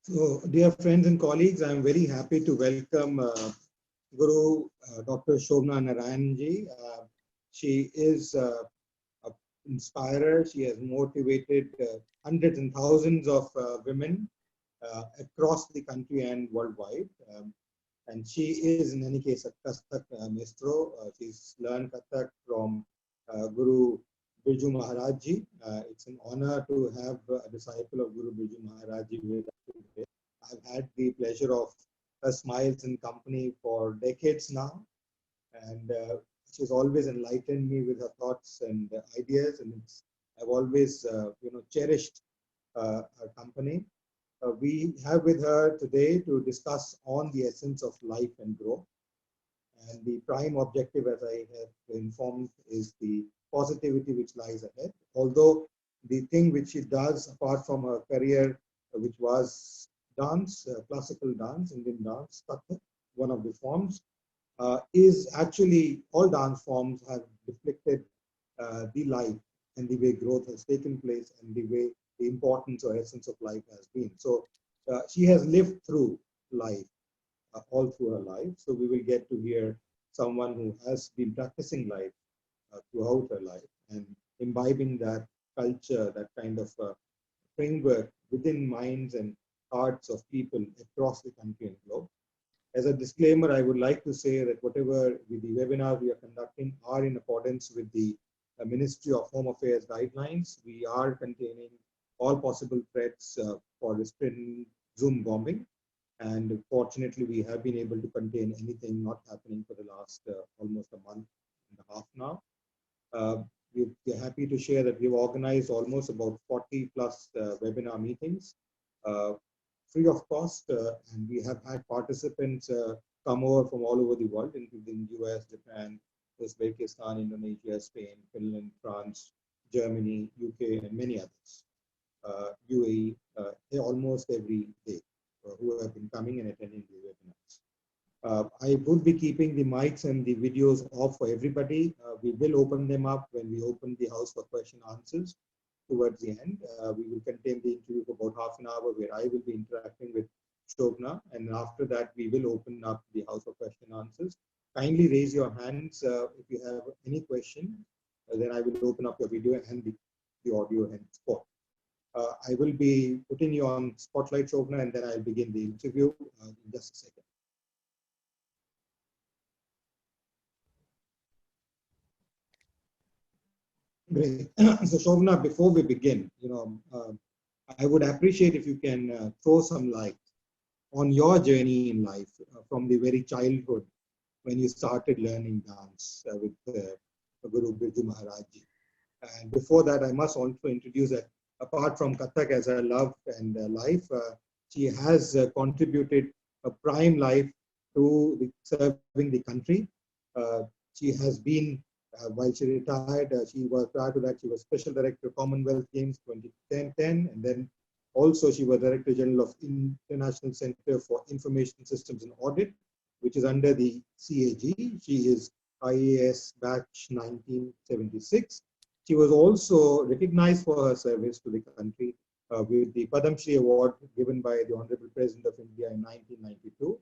So, dear friends and colleagues, I am very happy to welcome Guru Dr. Shovana Narayan ji. She is an inspirer. She has motivated hundreds and thousands of women across the country and worldwide. And she is, in any case, a Kathak Mestro. She's learned Kathak from Guru Birju Maharaj ji. It's an honor to have a disciple of Guru Birju Maharaj ji with us today. I've had the pleasure of her smiles and company for decades now, and she's always enlightened me with her thoughts and ideas, and I've always, cherished her company. We have with her today to discuss on the essence of life and growth. And the prime objective, as I have informed, is the positivity which lies ahead. Although the thing which she does, apart from her career, which was dance, classical dance, Indian dance, Kathak, one of the forms, is actually all dance forms have reflected the life and the way growth has taken place and the way the importance or essence of life has been. So she has lived through life, all through her life. So we will get to hear someone who has been practicing life throughout her life and imbibing that culture, that kind of framework within minds and hearts of people across the country and globe. As a disclaimer, I would like to say that whatever the webinars we are conducting are in accordance with the Ministry of Home Affairs guidelines. We are containing all possible threats for restraining Zoom bombing. And fortunately, we have been able to contain anything not happening for the last almost a month and a half now. We're happy to share that we've organized almost about 40 plus webinar meetings. Free of cost, and we have had participants come over from all over the world, including US, Japan, Uzbekistan, Indonesia, Spain, Finland, France, Germany, UK, and many others. UAE, almost every day, who have been coming and attending the webinars. I would be keeping the mics and the videos off for everybody. We will open them up when we open the house for question answers towards the end. We will contain the interview for about half an hour where I will be interacting with Shovana, and after that we will open up the house for question answers. Kindly raise your hands if you have any question, then I will open up your video and the audio henceforth. I will be putting you on spotlight, Shovana, and then I'll begin the interview in just a second. Great. So Shovana, before we begin, I would appreciate if you can throw some light on your journey in life from the very childhood when you started learning dance with Guru Birju Maharaj ji. And before that, I must also introduce that apart from Kathak as her love and life, she has contributed a prime life to serving the country. She has been, while she retired, prior to that, she was Special Director of Commonwealth Games 2010, and then also she was Director General of International Center for Information Systems and Audit, which is under the CAG. She is IAAS batch 1976. She was also recognized for her service to the country with the Padamshri Award given by the Honorable President of India in 1992.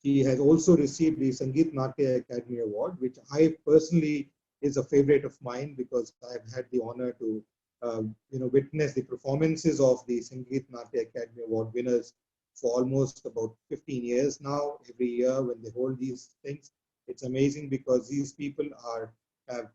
She has also received the Sangeet Natya Academy Award, which I personally is a favorite of mine because I've had the honor to witness the performances of the Sangeet Natya Academy Award winners for almost about 15 years now. Every year when they hold these things, it's amazing because these people have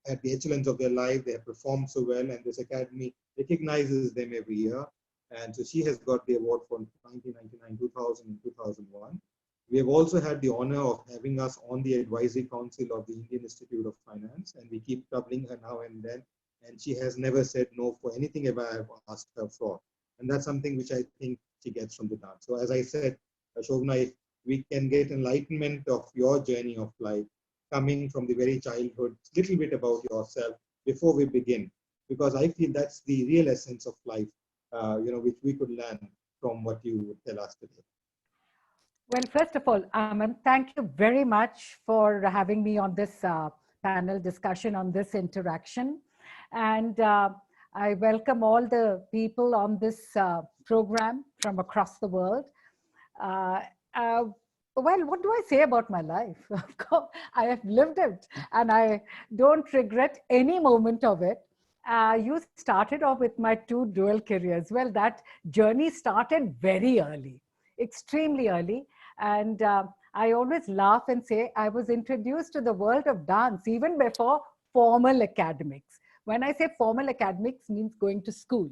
at the excellence of their life, they have performed so well, and this academy recognizes them every year. And so she has got the award for 1999, 2000, and 2001. We have also had the honor of having us on the advisory council of the Indian Institute of Finance, and we keep troubling her now and then, and she has never said no for anything ever I've asked her for. And that's something which I think she gets from the dance. So as I said, Shovana, if we can get enlightenment of your journey of life, coming from the very childhood, little bit about yourself before we begin, because I feel that's the real essence of life, which we could learn from what you would tell us today. Well, first of all, thank you very much for having me on this panel discussion, on this interaction. And I welcome all the people on this program from across the world. Uh, uh, well, what do I say about my life? Of course, I have lived it and I don't regret any moment of it. You started off with my two dual careers. Well, that journey started very early, extremely early. And I always laugh and say I was introduced to the world of dance even before formal academics. When I say formal academics, means going to school.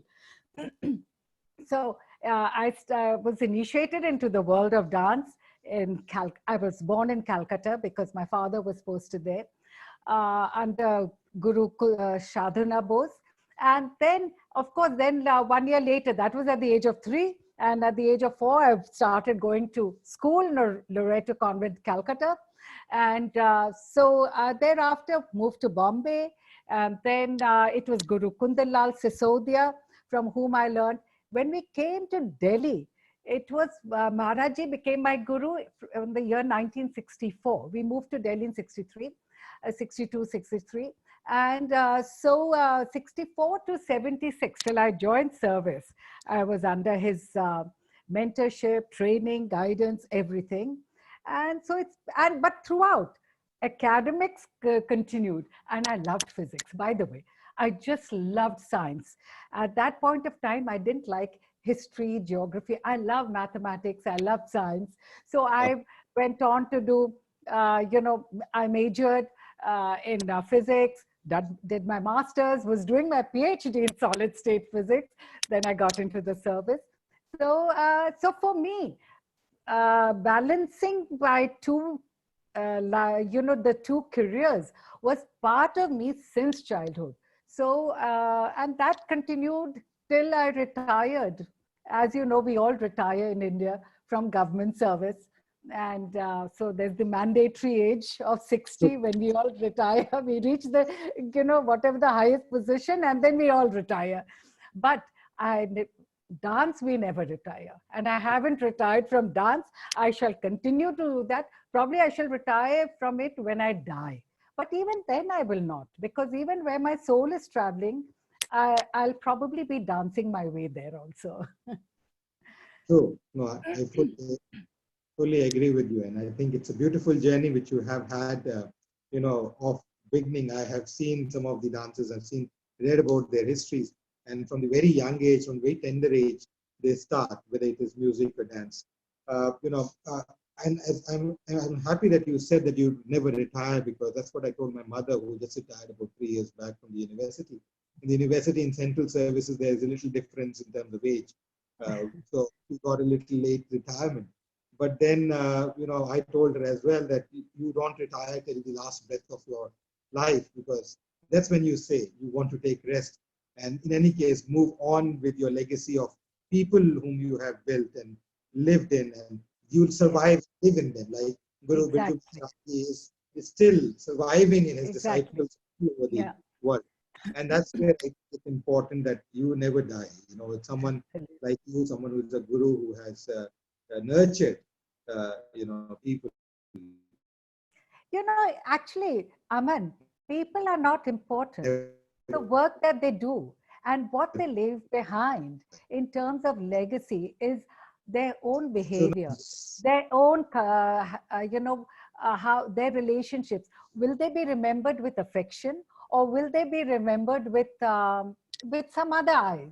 So I was initiated into the world of dance in I was born in Calcutta because my father was posted there under Guru Shadhana Bose. And then, of course, then 1 year later, that was at the age of 3. And at the age of 4, I started going to school in Loreto Convent, Calcutta. And thereafter moved to Bombay. And then it was Guru Kundalal Sisodia, from whom I learned. When we came to Delhi, it was Maharaji became my guru in the year 1964. We moved to Delhi in 63, 62, 63. And 64 to 76, till I joined service, I was under his mentorship, training, guidance, everything. And so but throughout, academics continued. And I loved physics, by the way. I just loved science. At that point of time, I didn't like history, geography. I love mathematics. I love science. So I went on to do, I majored in physics, did my master's, was doing my PhD in solid state physics. Then I got into the service. So for me, balancing by the two careers was part of me since childhood. So, and that continued till I retired. As you know, we all retire in India from government service. And so there's the mandatory age of 60 when we all retire. We reach the, whatever the highest position, and then we all retire. But dance, we never retire. And I haven't retired from dance. I shall continue to do that. Probably I shall retire from it when I die. But even then I will not, because even where my soul is traveling, I'll probably be dancing my way there also. True. No, I fully agree with you. And I think it's a beautiful journey which you have had, of beginning. I have seen some of the dancers, read about their histories. And from the very young age, from very tender age, they start, whether it is music or dance. And I'm happy that you said that you never retire, because that's what I told my mother, who just retired about 3 years back from the university. In the university, in central services, there's a little difference in terms of age. So she got a little late retirement. But then, I told her as well that you don't retire till the last breath of your life, because that's when you say you want to take rest. And in any case, move on with your legacy of people whom you have built and lived in, and you'll survive, live in them. Like Guru Bindu is still surviving in his disciples over the world. And that's where it's important that you never die. It's someone like you, someone who is a guru, who has nurtured, people. Actually, Aman, people are not important. The work that they do and what they leave behind in terms of legacy is their own behavior, their own, how their relationships. Will they be remembered with affection, or will they be remembered with some other eyes?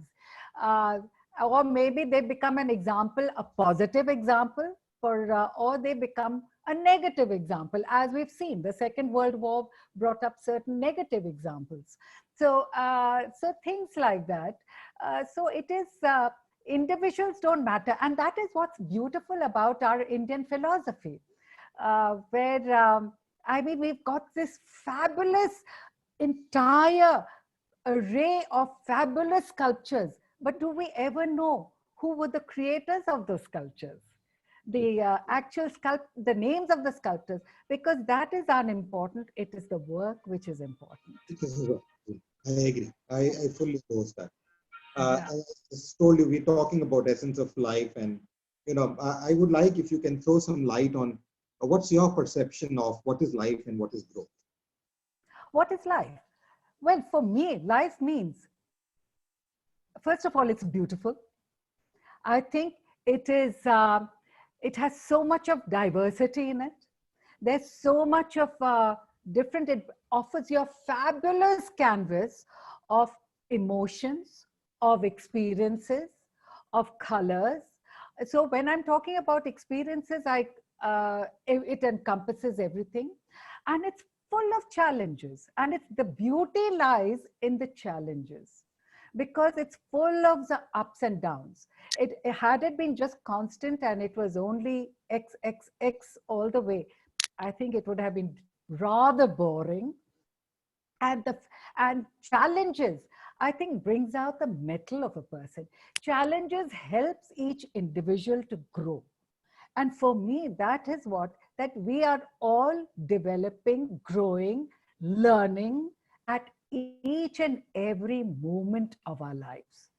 Or maybe they become an example, a positive example, or they become a negative example. As we've seen, the Second World War brought up certain negative examples. So things like that. So it is, individuals don't matter. And that is what's beautiful about our Indian philosophy, where, we've got this fabulous entire array of fabulous sculptures. But do we ever know who were the creators of those sculptures? The actual the names of the sculptors, because that is unimportant. It is the work which is important. I agree. I fully endorse that. I just told you, we're talking about essence of life, and I would like if you can throw some light on what's your perception of what is life and what is growth. What is life? Well, for me, life means first of all, it's beautiful. I think it is, it has so much of diversity in it. There's so much of different, it offers you a fabulous canvas of emotions, of experiences, of colors. So when I'm talking about experiences, it encompasses everything, and it's full of challenges, and the beauty lies in the challenges, because it's full of the ups and downs. Had it been just constant and it was only X, X, X all the way, I think it would have been rather boring. And challenges, I think, brings out the mettle of a person. Challenges helps each individual to grow. And for me, that is that we are all developing, growing, learning at each and every moment of our lives.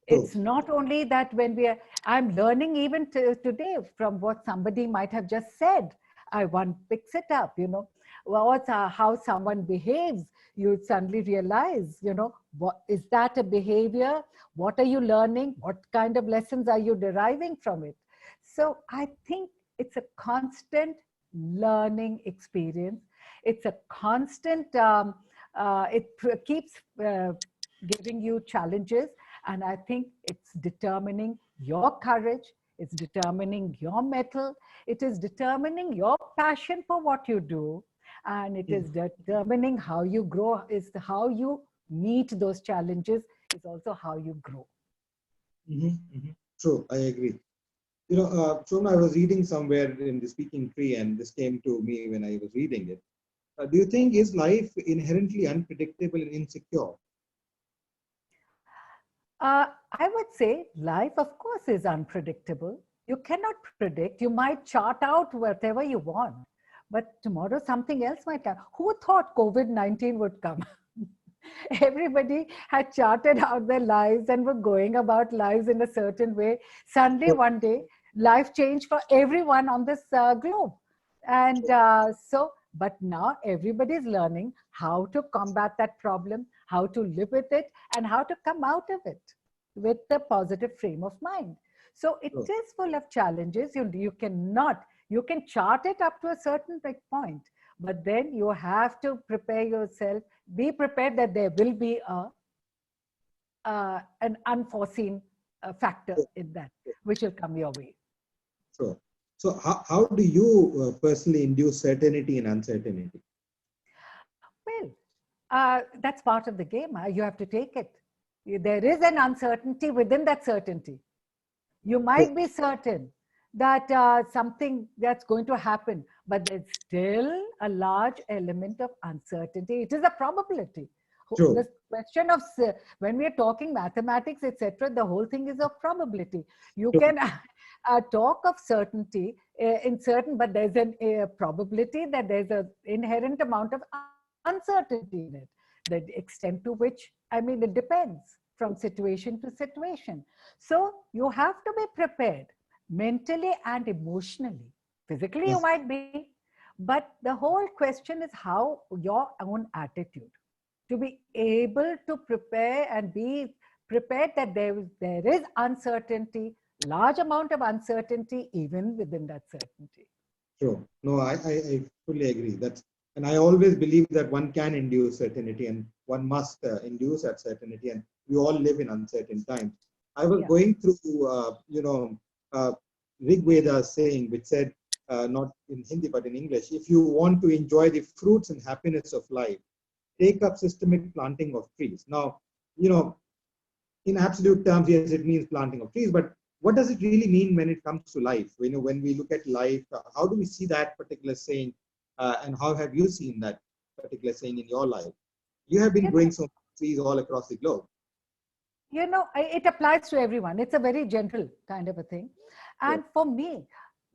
It's not only that when I'm learning even today from what somebody might have just said. One picks it up, how someone behaves. You suddenly realize, what is that a behavior? What are you learning? What kind of lessons are you deriving from it? So I think it's a constant learning experience. It's a constant, it keeps giving you challenges. And I think it's determining your courage, it's determining your mettle, it is determining your passion for what you do, and it is determining how you grow, is how you meet those challenges, is also how you grow. True, I agree. Shona, I was reading somewhere in the speaking tree, and this came to me when I was reading it. Do you think is life inherently unpredictable and insecure? I would say life, of course, is unpredictable. You cannot predict. You might chart out whatever you want, but tomorrow something else might come. Who thought COVID-19 would come? Everybody had charted out their lives and were going about lives in a certain way. Suddenly, one day, life changed for everyone on this globe. And but now everybody's learning how to combat that problem, how to live with it, and how to come out of it with a positive frame of mind. So it is full of challenges. You can chart it up to a certain point, but then you have to prepare yourself, be prepared that there will be an unforeseen factor in that, which will come your way. Sure. So how do you personally induce certainty in uncertainty? Well, that's part of the game. You have to take it. There is an uncertainty within that certainty. You might be certain that something that's going to happen, but there's still a large element of uncertainty. It is a probability. True. The question of, when we are talking mathematics, etc., the whole thing is of probability. You can talk of certainty in certain, but there's a probability that there's an inherent amount of uncertainty in it. The extent to which, it depends from situation to situation. So you have to be prepared mentally and emotionally. Physically, you might be, but the whole question is how your own attitude to be able to prepare and be prepared that there is uncertainty, large amount of uncertainty even within that certainty. Sure. No, I fully agree. And I always believe that one can induce certainty and one must induce that certainty, and we all live in uncertain times. I was going through, Rig Veda's saying, which said, not in Hindi but in English, if you want to enjoy the fruits and happiness of life, take up systemic planting of trees. Now, in absolute terms, yes, it means planting of trees, but what does it really mean when it comes to life? When we look at life, how do we see that particular saying, and how have you seen that particular saying in your life? You have been growing some trees all across the globe. It applies to everyone. It's a very general kind of a thing. And for me,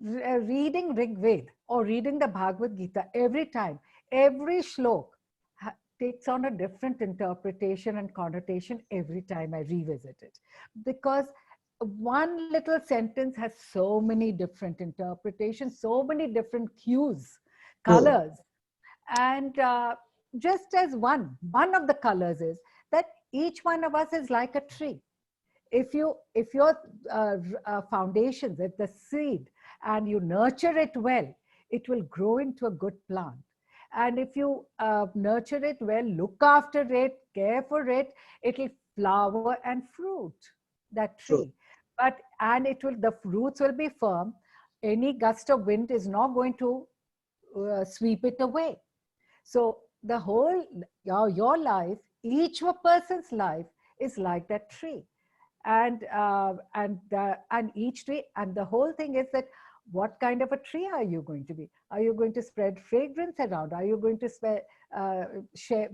reading Rig Veda or reading the Bhagavad Gita every time, every shlok takes on a different interpretation and connotation every time I revisit it. Because one little sentence has so many different interpretations, so many different hues, colors. And just as one of the colors is that each one of us is like a tree. if your foundations, if the seed, and you nurture it well, it will grow into a good plant. And if you nurture it well, look after it, care for it, it'll flower and fruit, that True. tree. But and it will, the roots will be firm. Any gust of wind is not going to sweep it away. So the whole your life, each person's life is like that tree. And each tree, and the whole thing is that what kind of a tree are you going to be? Are you going to spread fragrance around? Are you going to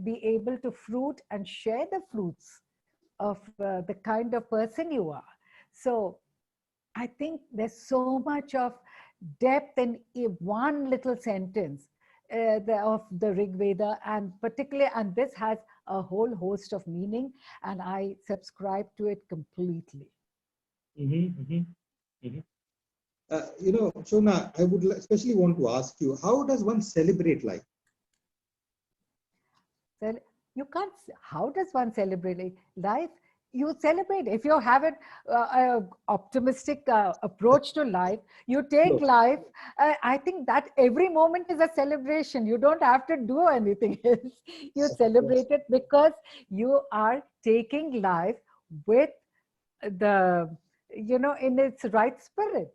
be able to fruit and share the fruits of the kind of person you are? So I think there's so much of depth in one little sentence of the Rig Veda, and particularly, and this has a whole host of meaning, and I subscribe to it completely. Shovana, I would especially want to ask you, how does one celebrate life? You can't, how does one celebrate life? You celebrate. If you have an optimistic approach to life, you take life. I think that every moment is a celebration. You don't have to do anything else. You celebrate it because you are taking life with the, in its right spirit.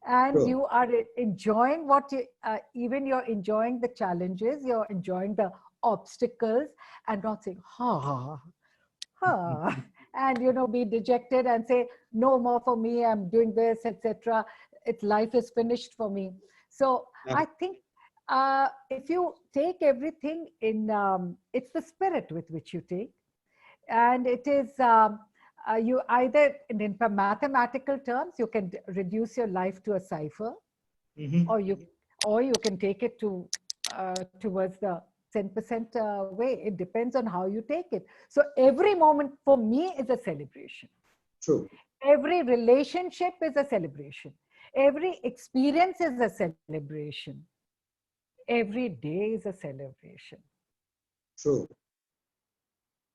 And you are enjoying what you, even you're enjoying the challenges, you're enjoying the obstacles, and not saying, and be dejected and say, no more for me, I'm doing this, etc. Life is finished for me. So I think if you take everything in, it's the spirit with which you take, and it is you either in mathematical terms you can reduce your life to a cipher, or you can take it to towards the 10% way. It depends on how you take it. So every moment for me is a celebration. True. Every relationship is a celebration. Every experience is a celebration. Every day is a celebration. True.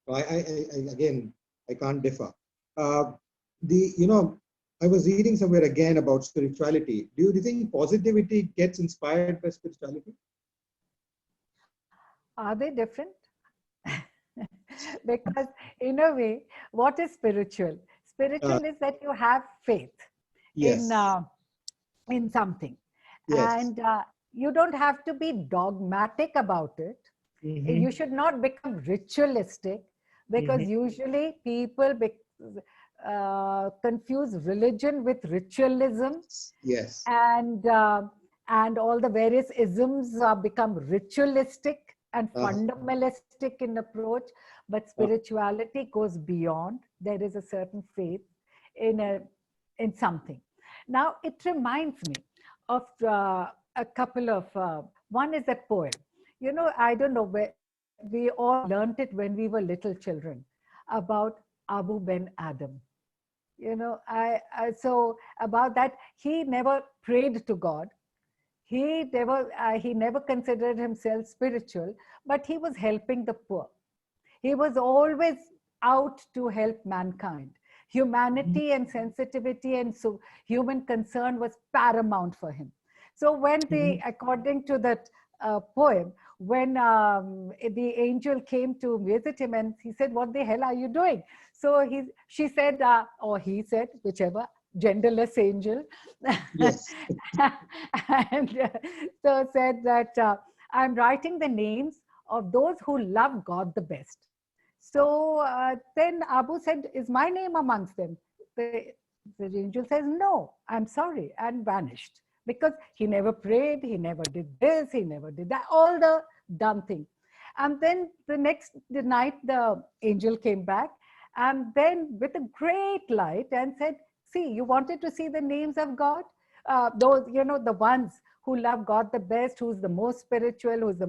Again, I can't differ. I was reading somewhere again about spirituality. Do you think positivity gets inspired by spirituality? Are they different? Because in a way, what is spiritual? Spiritual is that you have faith in something. Yes. And you don't have to be dogmatic about it. You should not become ritualistic, because usually people confuse religion with ritualism. Yes. And all the various isms become ritualistic and fundamentalistic in approach. But spirituality goes beyond. There is a certain faith in something. Now, it reminds me of a couple of, one is that poem. I don't know where, we all learned it when we were little children, about Abu Ben Adam. So about that, he never prayed to God. He never considered himself spiritual, but he was helping the poor. He was always out to help mankind. Humanity and sensitivity and so human concern was paramount for him. So when according to that poem, when the angel came to visit him and he said, "What the hell are you doing?" So she said, or he said, whichever, genderless angel. Yes. And so said that I'm writing the names of those who love God the best. So then Abu said, "Is my name amongst them?" The angel says, "No, I'm sorry," and vanished. Because he never prayed, he never did this, he never did that, all the dumb thing. And then the night, the angel came back, and then with a great light and said, "See, you wanted to see the names of God? Those, the ones who love God the best, who's the most spiritual, who's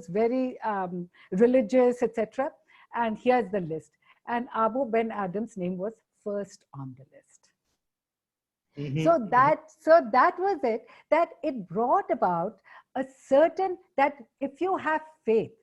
very religious, etc. And here's the list." And Abu Ben Adam's name was first on the list. So that was it, that it brought about a certain, that if you have faith,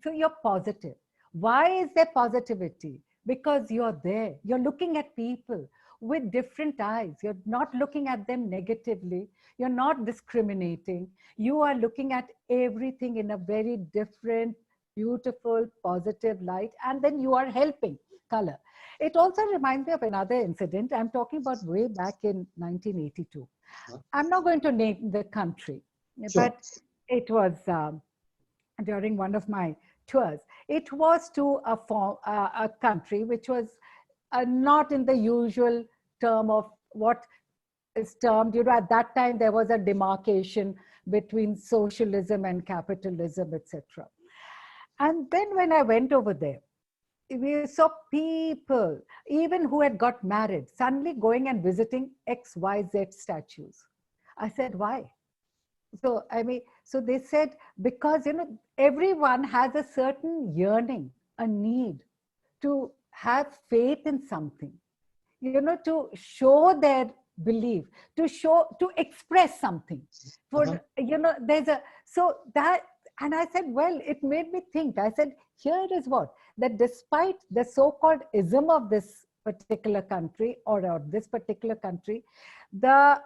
so you're positive. Why is there positivity? because you're there. You're looking at people with different eyes. You're not looking at them negatively. You're not discriminating. You are looking at everything in a very different, beautiful, positive light. And then you are helping color. It also reminds me of another incident. I'm talking about way back in 1982. I'm not going to name the country, Sure. but it was during one of my tours. It was to a country which was not in the usual term of what is termed, at that time there was a demarcation between socialism and capitalism, etc. And then when I went over there, we saw people, even who had got married, suddenly going and visiting XYZ statues. I said, why? So, so they said, because, everyone has a certain yearning, a need to have faith in something, to show their belief, to express something. For, there's so that, and I said, well, it made me think. I said, here is what, that despite the so-called ism of this particular country or this particular country, the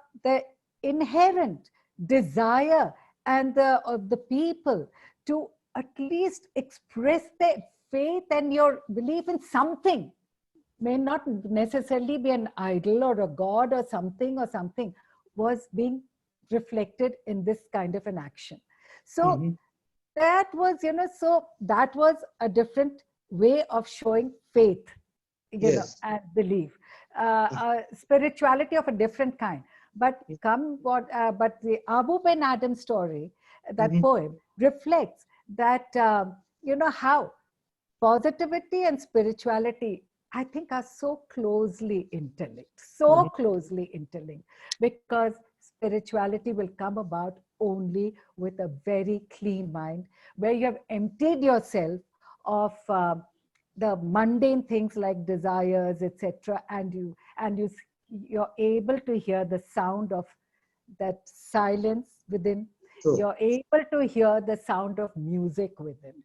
inherent desire and of the people to at least express their faith and your belief in something, may not necessarily be an idol or a god or something, was being reflected in this kind of an action. So that was, so that was a different way of showing faith, and belief, spirituality of a different kind. But but the Abu Ben Adam story, that poem reflects that, how positivity and spirituality, I think, are so closely interlinked, because spirituality will come about only with a very clean mind, where you have emptied yourself of the mundane things like desires, etc., and you're able to hear the sound of that silence within. True. You're able to hear the sound of music within.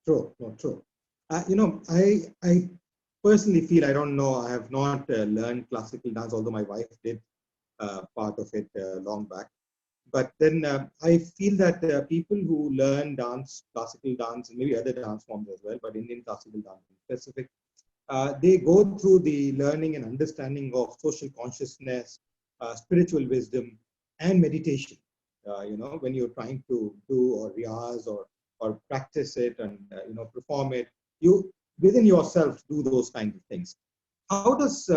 True, no, true. I personally feel, I don't know, I have not learned classical dance, although my wife did part of it long back. But then I feel that people who learn dance, classical dance, and maybe other dance forms as well, but Indian classical dance in specific, they go through the learning and understanding of social consciousness, spiritual wisdom, and meditation. When you're trying to do or riyaz or practice it and perform it, you within yourself do those kinds of things. How does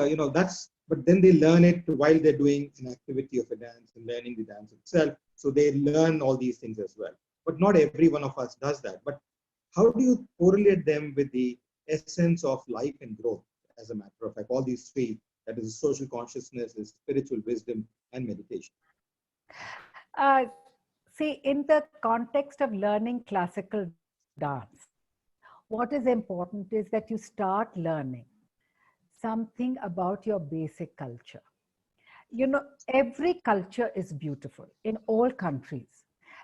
but then they learn it while they're doing an activity of a dance and learning the dance itself. So they learn all these things as well. But not every one of us does that. But how do you correlate them with the essence of life and growth, as a matter of fact, all these three, that is social consciousness, is spiritual wisdom, and meditation? See, in the context of learning classical dance, what is important is that you start learning something about your basic culture. Every culture is beautiful in all countries,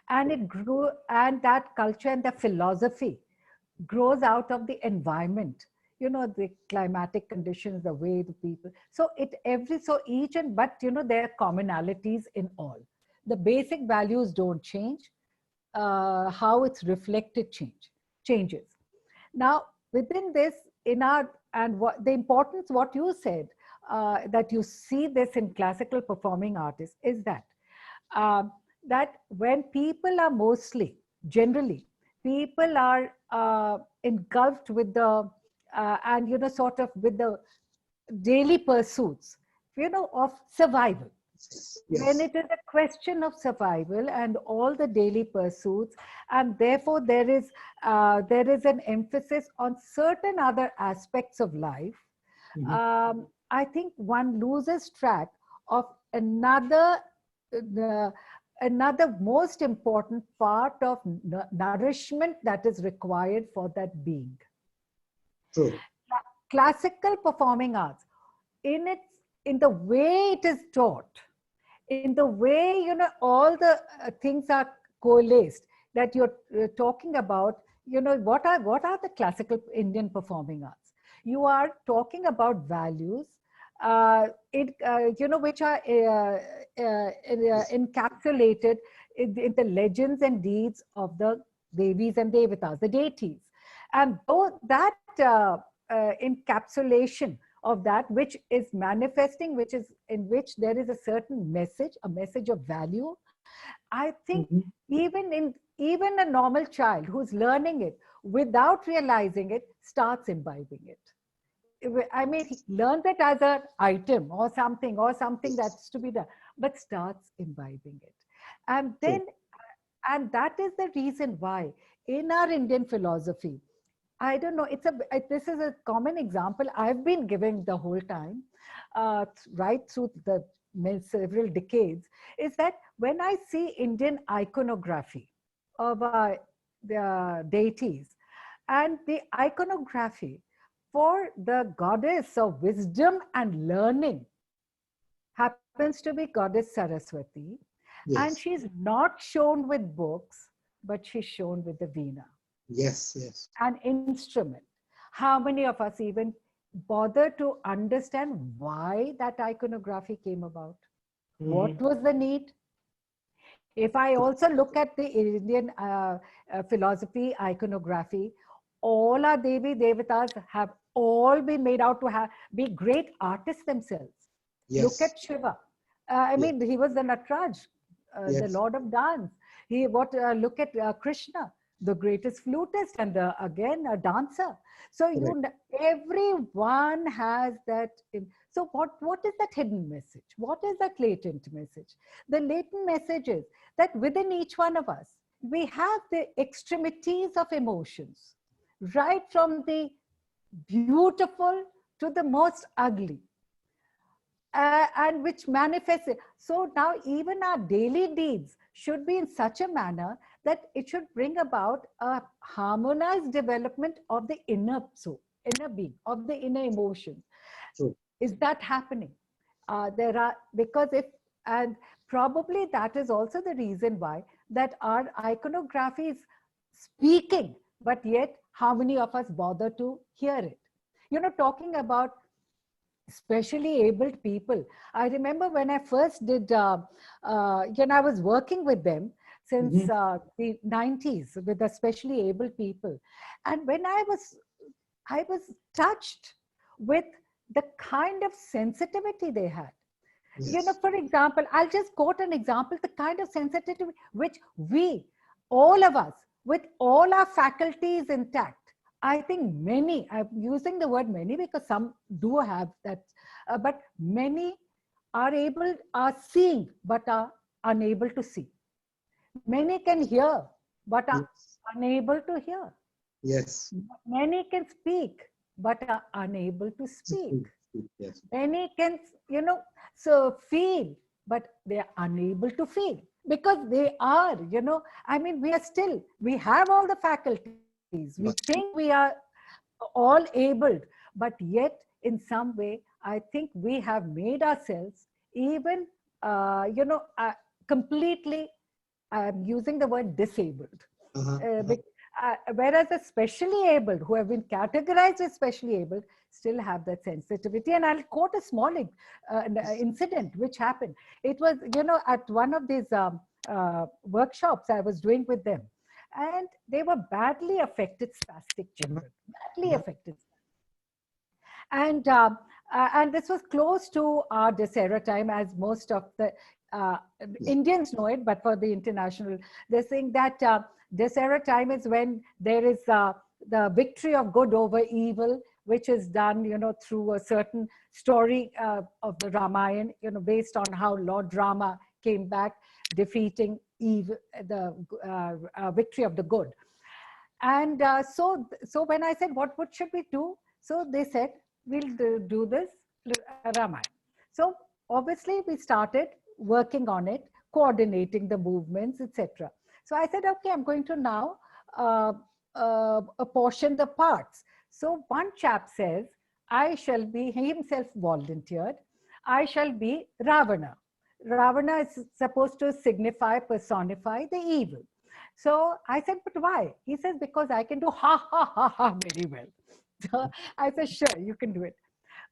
and it grew, and that culture and the philosophy grows out of the environment, the climatic conditions, the way the people. So there are commonalities in all. The basic values don't change. How it's reflected changes. Now, within this, the importance, what you said, that you see this in classical performing artists, is that that when people are generally, people are engulfed with the and sort of with the daily pursuits, of survival. Yes. When it is a question of survival and all the daily pursuits, and therefore there is an emphasis on certain other aspects of life, I think one loses track of another most important part of nourishment that is required for that being. True. Classical performing arts, in the way it is taught, in the way, all the things are coalesced that you're talking about, what are the classical Indian performing arts? you are talking about values, which are encapsulated in the legends and deeds of the Devis and Devatas, the deities. And though that encapsulation of that which is manifesting, which is in which there is a certain message, a message of value, I think even a normal child who's learning it without realizing it starts imbibing it. I mean, he learns it as an item or something that's to be done, but starts imbibing it. And then, and that is the reason why in our Indian philosophy, I don't know, this is a common example I've been giving the whole time, right through the several decades, is that when I see Indian iconography of the deities and the iconography for the goddess of wisdom and learning happens to be goddess Saraswati, and she's not shown with books, but she's shown with the veena. Yes, yes. An instrument. How many of us even bother to understand why that iconography came about? What was the need? If I also look at the Indian philosophy iconography, all our Devi Devatas have all been made out to be great artists themselves. Yes. Look at Shiva. I mean, he was the Natraj, the Lord of Dance. Look at Krishna, the greatest flutist, and again a dancer. So everyone has that. So what is that hidden message? What is that latent message? The latent message is that within each one of us, we have the extremities of emotions, right from the beautiful to the most ugly. And which manifests it. So now even our daily deeds should be in such a manner that it should bring about a harmonized development of the inner soul, inner being, of the inner emotions. True. Is that happening? And probably that is also the reason why that our iconography is speaking, but yet how many of us bother to hear it? You know, talking about specially abled people. I remember when I first did, I was working with them since the 90s with the specially abled people. And when I was touched with the kind of sensitivity they had. Yes. You know, for example, I'll just quote an example, the kind of sensitivity which we, all of us, with all our faculties intact, I think many, I'm using the word many because some do have that, but many are seeing, but are unable to see. Many can hear, but are unable to hear. Yes. Many can speak, but are unable to speak. Yes. Many can, so feel, but they are unable to feel because they are, I mean, we have all the faculties. We think we are all able, but yet in some way, I think we have made ourselves even, completely, I'm using the word disabled. Whereas the specially abled, who have been categorized as specially abled, still have that sensitivity. And I'll quote a small incident which happened. It was, at one of these workshops I was doing with them. And they were badly affected spastic children, badly affected. And this was close to our Dussehra time, as most of the Indians know it, but for the international, they're saying that Dussehra time is when there is the victory of good over evil, which is done, through a certain story of the Ramayana, based on how Lord Rama came back, defeating evil, the victory of the good. And so when I said, what should we do? So they said, we'll do this Ramayana. So obviously we started working on it, coordinating the movements, etc. So I said, okay, I'm going to now apportion the parts. So one chap says, he himself volunteered, I shall be Ravana. Ravana is supposed to personify the evil. So I said, but why? He says, because I can do ha, ha, ha, ha very well. So I said, sure, you can do it.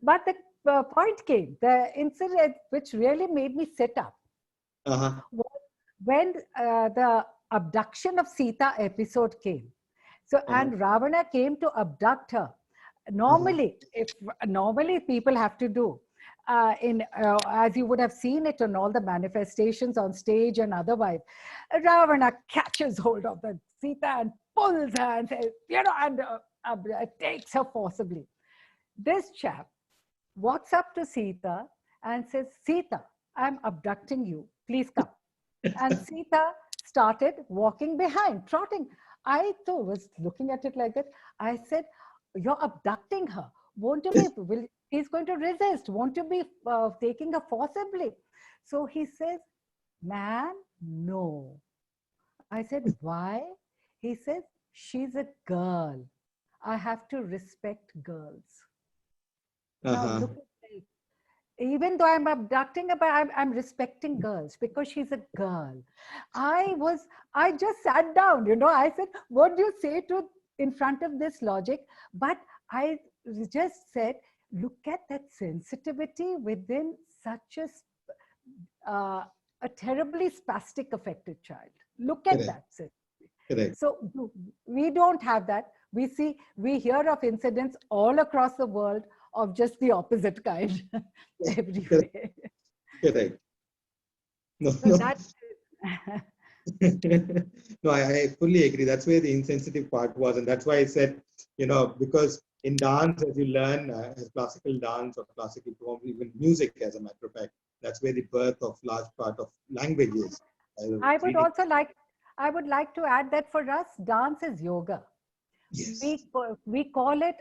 But the point came, the incident which really made me sit up Uh-huh. was when the abduction of Sita episode came. So, Uh-huh. and Ravana came to abduct her. Uh-huh. Normally people have to do, as you would have seen it on all the manifestations on stage and otherwise, Ravana catches hold of the Sita and pulls her and says, and takes her forcibly. This chap walks up to Sita and says, Sita, I'm abducting you. Please come. And Sita started walking behind, trotting. I too was looking at it like that. I said, you're abducting her. Won't you be, he's going to resist. Won't you be taking her forcibly? So he says, man, no. I said, why? He says, she's a girl. I have to respect girls. Now Uh-huh. look at this. Even though I'm abducting her, but I'm respecting girls because she's a girl. I just sat down, I said, what do you say to in front of this logic? But I just said, look at that sensitivity within such a terribly spastic affected child. Look at Correct. that. Correct. So we don't have that. We hear of incidents all across the world of just the opposite kind everywhere. Correct. No, So no. that No, I fully agree. That's where the insensitive part was. And that's why I said, because in dance, as you learn, as classical dance or classical form, even music, as a matter of fact, that's where the birth of large part of language is. I would also I would like to add that for us, dance is yoga. Yes. We call it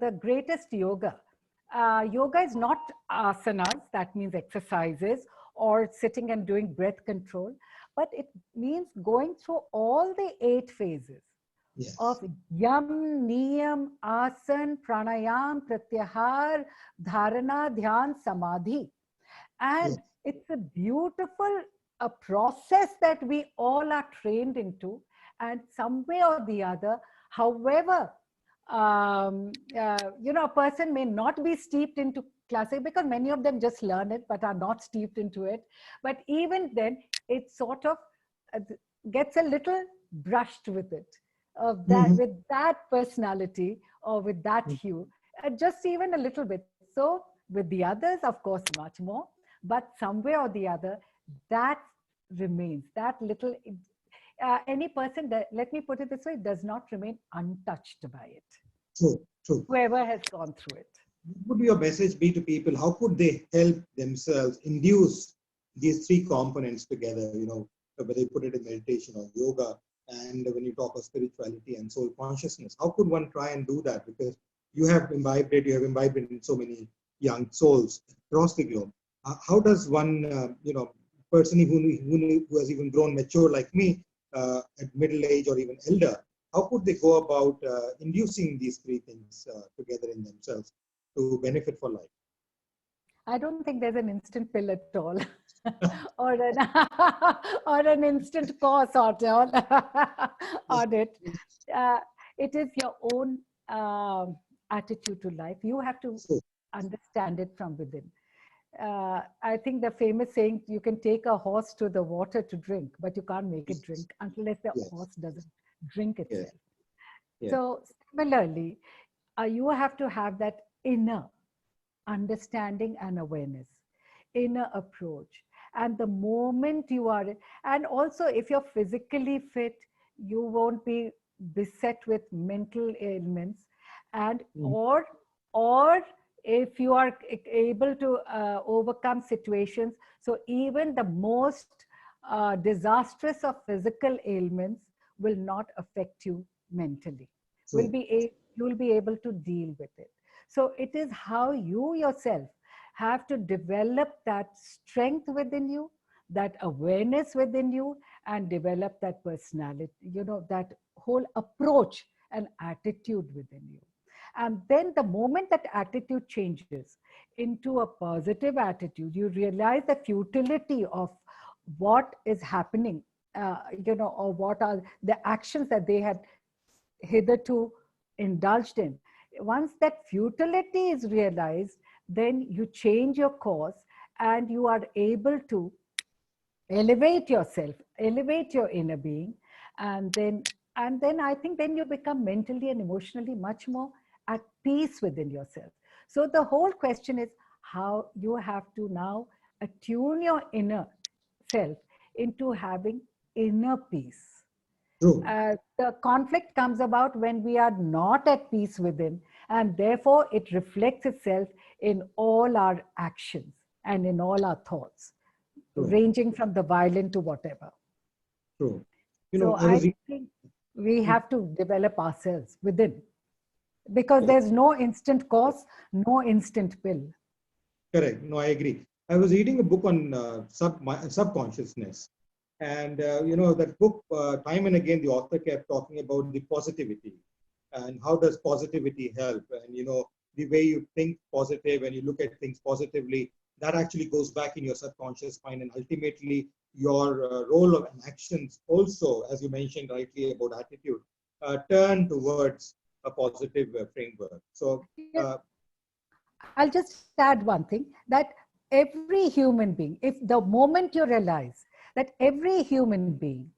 the greatest yoga. Yoga is not asanas, that means exercises, or sitting and doing breath control, but it means going through all the 8 phases of Yes. yam, niyam, asan, pranayam, pratyahar, dharana, dhyan, samadhi. Yes. And it's a beautiful process that we all are trained into. And some way or the other, however, a person may not be steeped into classic because many of them just learn it but are not steeped into it. But even then, it sort of uh, gets a little brushed with it, Mhm. with that personality or with that hue, just even a little bit. So with the others, of course, much more, but some way or the other, that remains, that little, any person that, let me put it this way, does not remain untouched by it, True. True. whoever has gone through it. What would your message be to people? How could they help themselves induce these 3 components together? Whether they put it in meditation or yoga, and when you talk of spirituality and soul consciousness, how could one try and do that? Because you have imbibed it in so many young souls across the globe. How does one, person who has even grown mature like me, at middle age or even elder, how could they go about inducing these 3 things together in themselves to benefit for life? I don't think there's an instant pill at all, or an or an instant course or all on it. Uh, it is your own attitude to life. You have to So, understand it from within. I think the famous saying, you can take a horse to the water to drink, but you can't make it drink unless the yes, horse doesn't drink yes, itself. yes. So similarly, you have to have that inner understanding and awareness, inner approach. And the moment you are, and also if you're physically fit, you won't be beset with mental ailments, and Mhm. or if you are able to overcome situations, so even the most disastrous of physical ailments will not affect you mentally, So, you will be able to deal with it. So it is how you yourself have to develop that strength within you, that awareness within you, and develop that personality, that whole approach and attitude within you. And then the moment that attitude changes into a positive attitude, you realize the futility of what is happening, or what are the actions that they had hitherto indulged in. Once that futility is realized, then you change your course and you are able to elevate yourself, elevate your inner being, and then I think then you become mentally and emotionally much more at peace within yourself. So the whole question is how you have to now attune your inner self into having inner peace. True. The conflict comes about when we are not at peace within, and therefore it reflects itself in all our actions and in all our thoughts, True. ranging from the violent to whatever. True. So I think we have to develop ourselves within, because there's no instant cause, no instant pill. Correct. No, I agree. I was reading a book on subconsciousness. And, that book, time and again, the author kept talking about the positivity and how does positivity help. And, the way you think positive and you look at things positively, that actually goes back in your subconscious mind. And ultimately, your role of actions also, as you mentioned rightly about attitude, turn towards a positive framework. So, I'll just add one thing, that every human being, if the moment you realize that every human being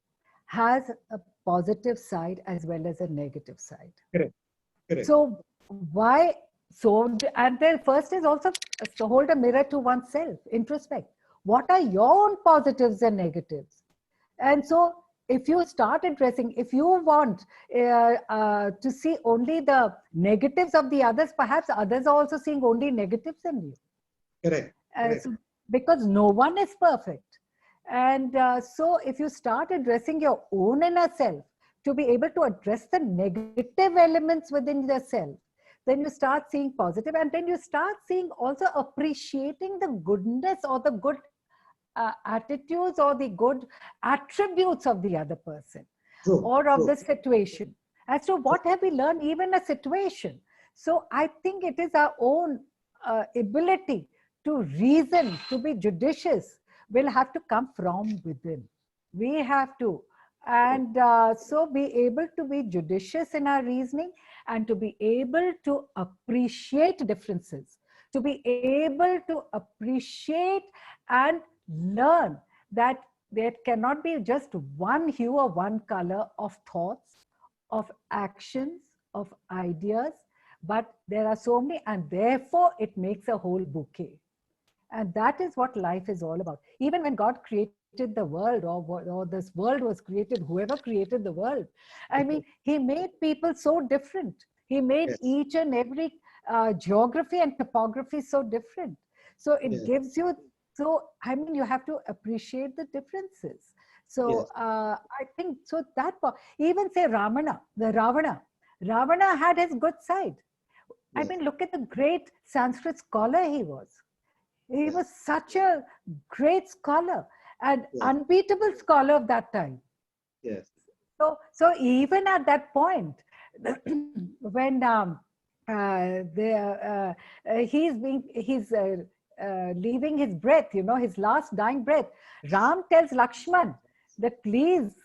has a positive side as well as a negative side. correct. Correct. So why, and then first is also to hold a mirror to oneself, introspect. What are your own positives and negatives? And so if you start addressing, if you want to see only the negatives of the others, perhaps others are also seeing only negatives in you. Correct. So, because no one is perfect. And so if you start addressing your own inner self to be able to address the negative elements within yourself, then you start seeing positive, and then you start seeing also appreciating the goodness or the good attitudes or the good attributes of the other person. True. Or of True. the situation, as to what have we learned even a situation. So I think it is our own ability to reason, to be judicious, will have to come from within. We have to. And so be able to be judicious in our reasoning, and to be able to appreciate differences, to be able to appreciate and learn that there cannot be just one hue or one color of thoughts, of actions, of ideas, but there are so many, and therefore it makes a whole bouquet. And that is what life is all about. Even when God created the world, or this world was created, whoever created the world, I mean, he made people so different. He made Yes. each and every geography and topography so different. So it gives you, so I mean, you have to appreciate the differences. So I think, so that, even say Ravana had his good side. I mean, look at the great Sanskrit scholar he was. He was such a great scholar and unbeatable scholar of that time. Yes. So even at that point, when he's leaving his breath, his last dying breath, Ram tells Lakshman that please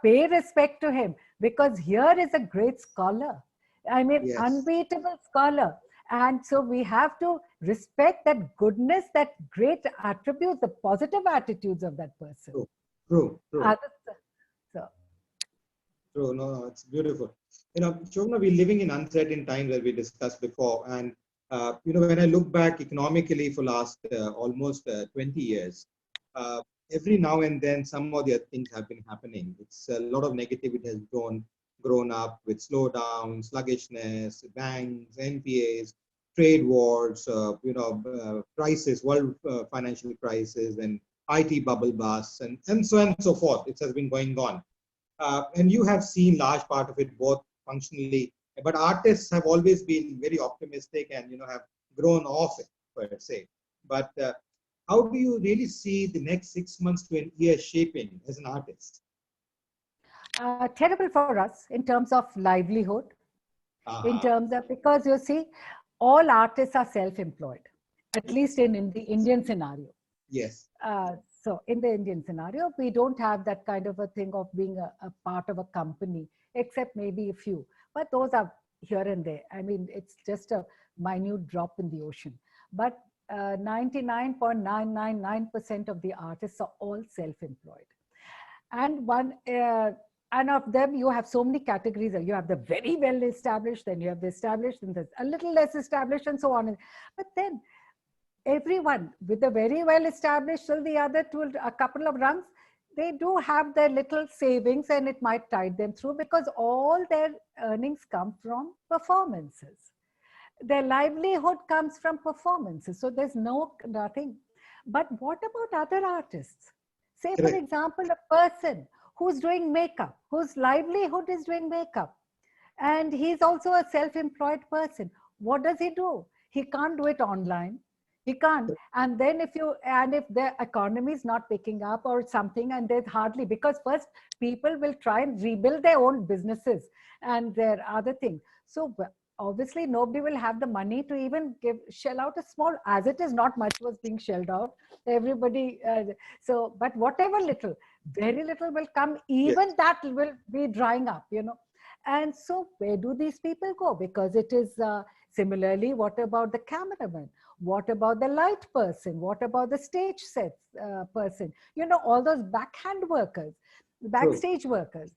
pay respect to him, because here is a great scholar. I mean, unbeatable scholar. And so we have to respect that goodness, that great attributes, the positive attitudes of that person. True. So. True. No, it's beautiful. Shovana, we're living in uncertain times, as we discussed before. And, when I look back economically for last almost 20 years, every now and then some of the things have been happening. It's a lot of negativity has grown up with slowdown, sluggishness, banks, NPAs, trade wars, crisis, world financial crisis, and IT bubble busts, and so on and so forth. It has been going on. And you have seen large part of it both functionally, but artists have always been very optimistic and, have grown off it, per se. But how do you really see the next 6 months to a year shaping as an artist? Terrible for us in terms of livelihood, in terms of, because you see, all artists are self-employed, at least in the Indian scenario. Yes. So in the Indian scenario, we don't have that kind of a thing of being a part of a company, except maybe a few. but those are here and there. I mean, it's just a minute drop in the ocean. But 99.999% of the artists are all self-employed. And and of them, you have so many categories. You have the very well established, then you have the established, and there's a little less established, and so on. But then everyone with the very well established till the other two, a couple of rungs, they do have their little savings, and it might tide them through, because all their earnings come from performances. Their livelihood comes from performances. So there's nothing. But what about other artists? Say, for example, a person who's doing makeup, whose livelihood is doing makeup, and he's also a self-employed person. What does he do? He can't do it online. He can't. And then if the economy is not picking up or something, and there's hardly, because first people will try and rebuild their own businesses and their other things. So obviously nobody will have the money to even shell out a small, as it is not much was being shelled out. Everybody, but whatever little, very little will come, even that will be drying up, And so where do these people go? Because it is similarly, what about the cameraman? What about the light person? What about the stage set person? All those backhand workers, backstage workers.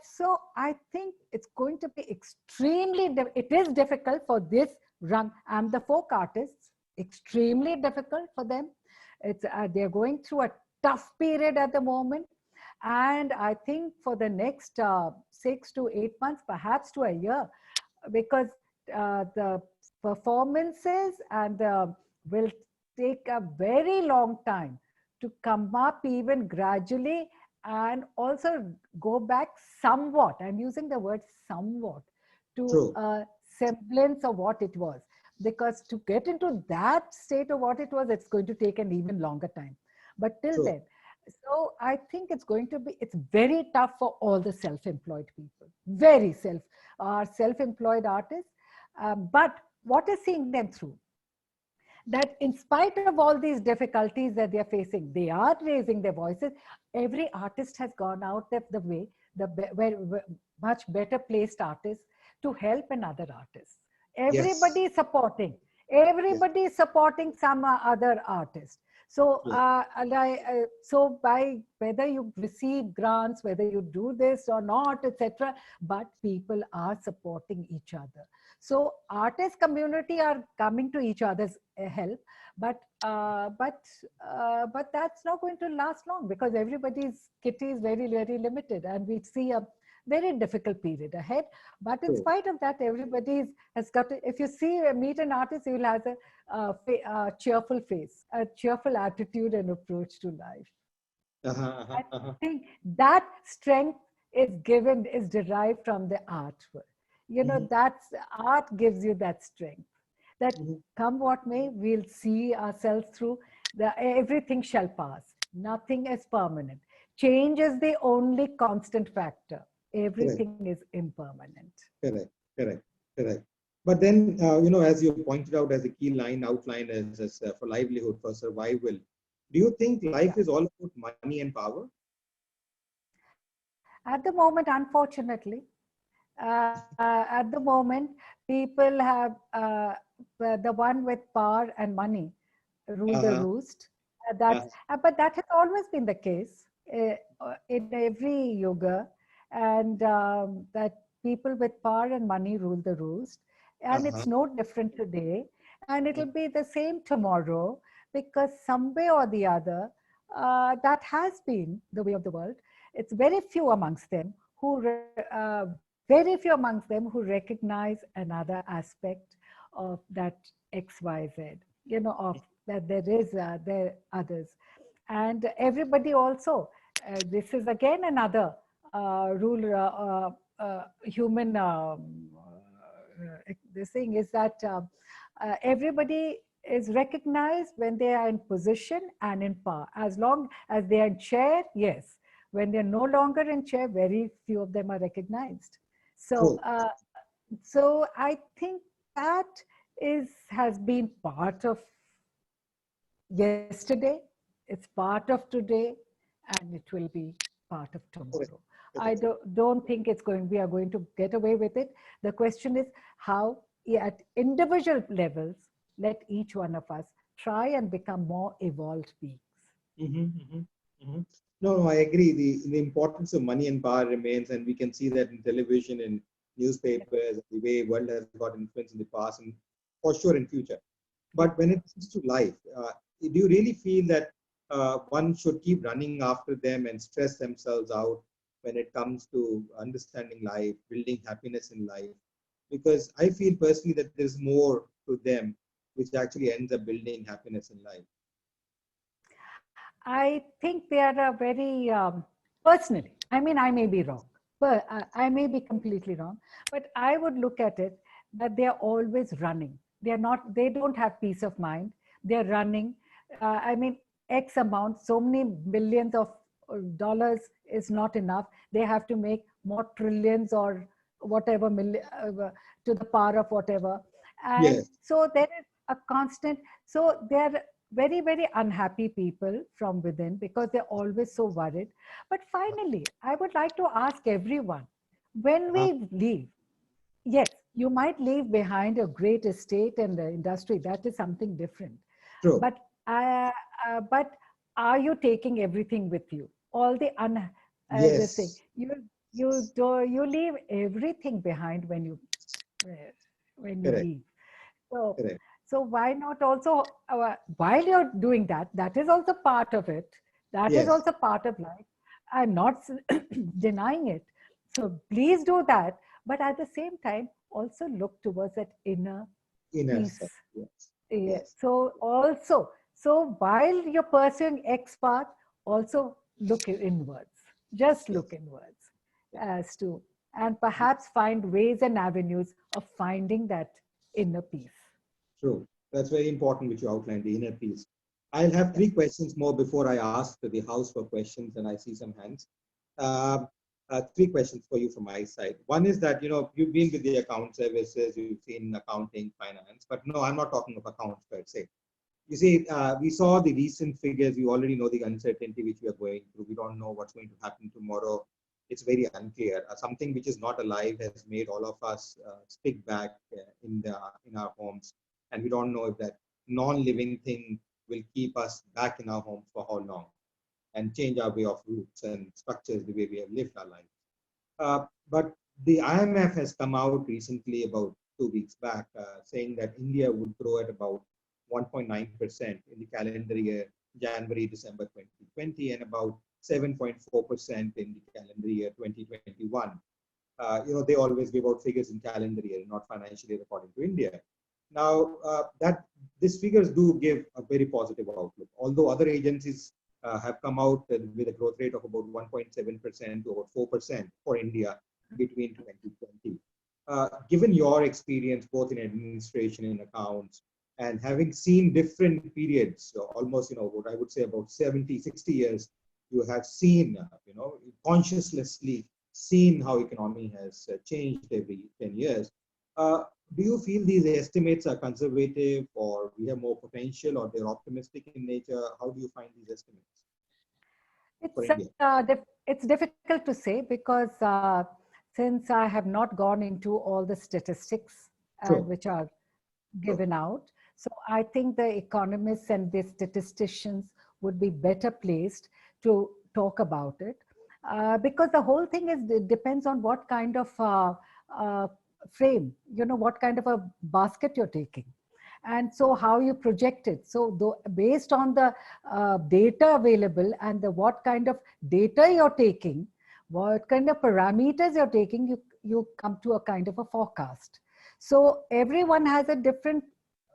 So I think it's going to be extremely, it is difficult for this run. And the folk artists, extremely difficult for them. They're going through a tough period at the moment. And I think for the next 6 to 8 months, perhaps to a year, because the performances and will take a very long time to come up even gradually, and also go back somewhat, I'm using the word somewhat, to a semblance of what it was. Because to get into that state of what it was, it's going to take an even longer time. But till then, so I think it's very tough for all the self-employed people, very self-employed artists. But what is seeing them through? That in spite of all these difficulties that they are facing, they are raising their voices. Every artist has gone out of the way, much better placed artists, to help another artist. Everybody is supporting. Everybody is supporting some other artist. So, so by whether you receive grants, whether you do this or not, etc., but people are supporting each other. So artist community are coming to each other's help, but that's not going to last long, because everybody's kitty is very, very limited, and we see a very difficult period ahead. But in spite of that, everybody has got to, if you meet an artist, you will have a cheerful face, a cheerful attitude and approach to life. I think that strength is derived from the artwork. That's art gives you that strength. That come what may, we'll see ourselves through. Everything shall pass. Nothing is permanent. Change is the only constant factor. Everything is impermanent. Correct. But then, as you pointed out, as a key outline is for livelihood, for survival. Do you think life is all about money and power? At the moment, unfortunately, at the moment, people have the one with power and money rule the roost. But that has always been the case in every yoga, and that people with power and money rule the roost. And it's no different today, and it'll be the same tomorrow, because some way or the other, that has been the way of the world. It's very few amongst them who recognize another aspect of that XYZ, of that there are others. And everybody also, this is again another rule, human, this thing is that everybody is recognized when they are in position and in power. As long as they are in chair, yes. When they're no longer in chair, very few of them are recognized. So, so I think that has been part of yesterday, it's part of today, and it will be part of tomorrow. Correct. I don't think we are going to get away with it. The question is how, at individual levels, let each one of us try and become more evolved beings. No, I agree. The importance of money and power remains, and we can see that in television and newspapers, the way world has got influence in the past and for sure in future. But when it comes to life, do you really feel that one should keep running after them and stress themselves out when it comes to understanding life, building happiness in life? Because I feel personally that there's more to them, which actually ends up building happiness in life. I think they are very personally. I mean, I may be wrong, but I may be completely wrong. But I would look at it that they are always running. They are not. They don't have peace of mind. They are running. I mean, X amount, so many billions of dollars is not enough. They have to make more trillions or whatever to the power of whatever. And Yes. so there is a constant. So they're very, very unhappy people from within because they're always so worried. But finally, I would like to ask everyone, when we leave, yes, you might leave behind a great estate and the industry. That is something different. True. But are you taking everything with you? All the this thing. Yes. You leave everything behind when you Correct. leave. So, Correct. so why not also, while you're doing that, that is also part of it. That is Yes. also part of life. I'm not denying it. So please do that. But at the same time, also look towards that inner peace. Self. Yes. Yeah. Yes. So while you're pursuing X path, also look inwards. Just look inwards as to, and perhaps find ways and avenues of finding that inner peace. True. That's very important, which you outlined, the inner peace. I'll have 3 questions more before I ask the house for questions, and I see some hands. 3 questions for you from my side. One is that, you've been with the account services, you've seen accounting, finance, but no, I'm not talking of accounts per se. You see, we saw the recent figures. We already know the uncertainty which we are going through. We don't know what's going to happen tomorrow. It's very unclear. Something which is not alive has made all of us stick back in our homes, and we don't know if that non-living thing will keep us back in our homes for how long, and change our way of roots and structures the way we have lived our life. But the IMF has come out recently, about 2 weeks back, saying that India would grow at about 1.9% in the calendar year January-December 2020, and about 7.4% in the calendar year 2021. They always give out figures in calendar year, not financial year, according to India. Now, these figures do give a very positive outlook, although other agencies have come out with a growth rate of about 1.7% to about 4% for India between 2020. Given your experience both in administration and accounts, and having seen different periods, so almost, what I would say about 70, 60 years, you have seen, consciously seen how economy has changed every 10 years. Do you feel these estimates are conservative, or we have more potential, or they're optimistic in nature? How do you find these estimates for India? It's difficult to say because since I have not gone into all the statistics which are given out, so I think the economists and the statisticians would be better placed to talk about it, because the whole thing it depends on what kind of frame, what kind of a basket you're taking, and so how you project it. So based on the data available and what kind of data you're taking, what kind of parameters you're taking, you come to a kind of a forecast. So everyone has a different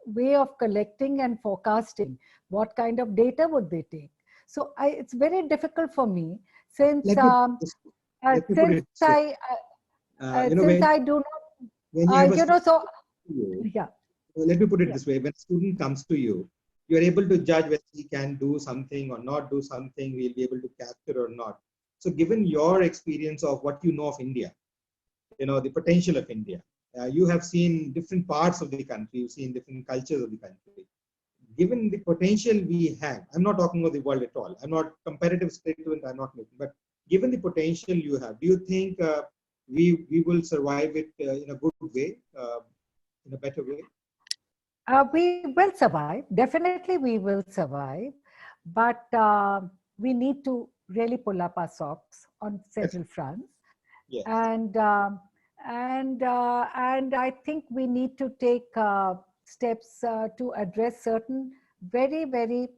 way of collecting and forecasting what kind of data would they take. So it's very difficult for me since since I do not let me put it this way: when a student comes to you, you're able to judge whether he can do something or not do something, we'll be able to capture or not. So given your experience of what you know of India, the potential of India, you have seen different parts of the country, you've seen different cultures of the country. Given the potential we have, I'm not talking about the world at all. I'm not comparative statement, I'm not making, but given the potential you have, do you think we will survive it in a good way, in a better way? We will survive. Definitely, we will survive. But we need to really pull up our socks on Yes. several fronts. Yes. And I think we need to take steps to address certain very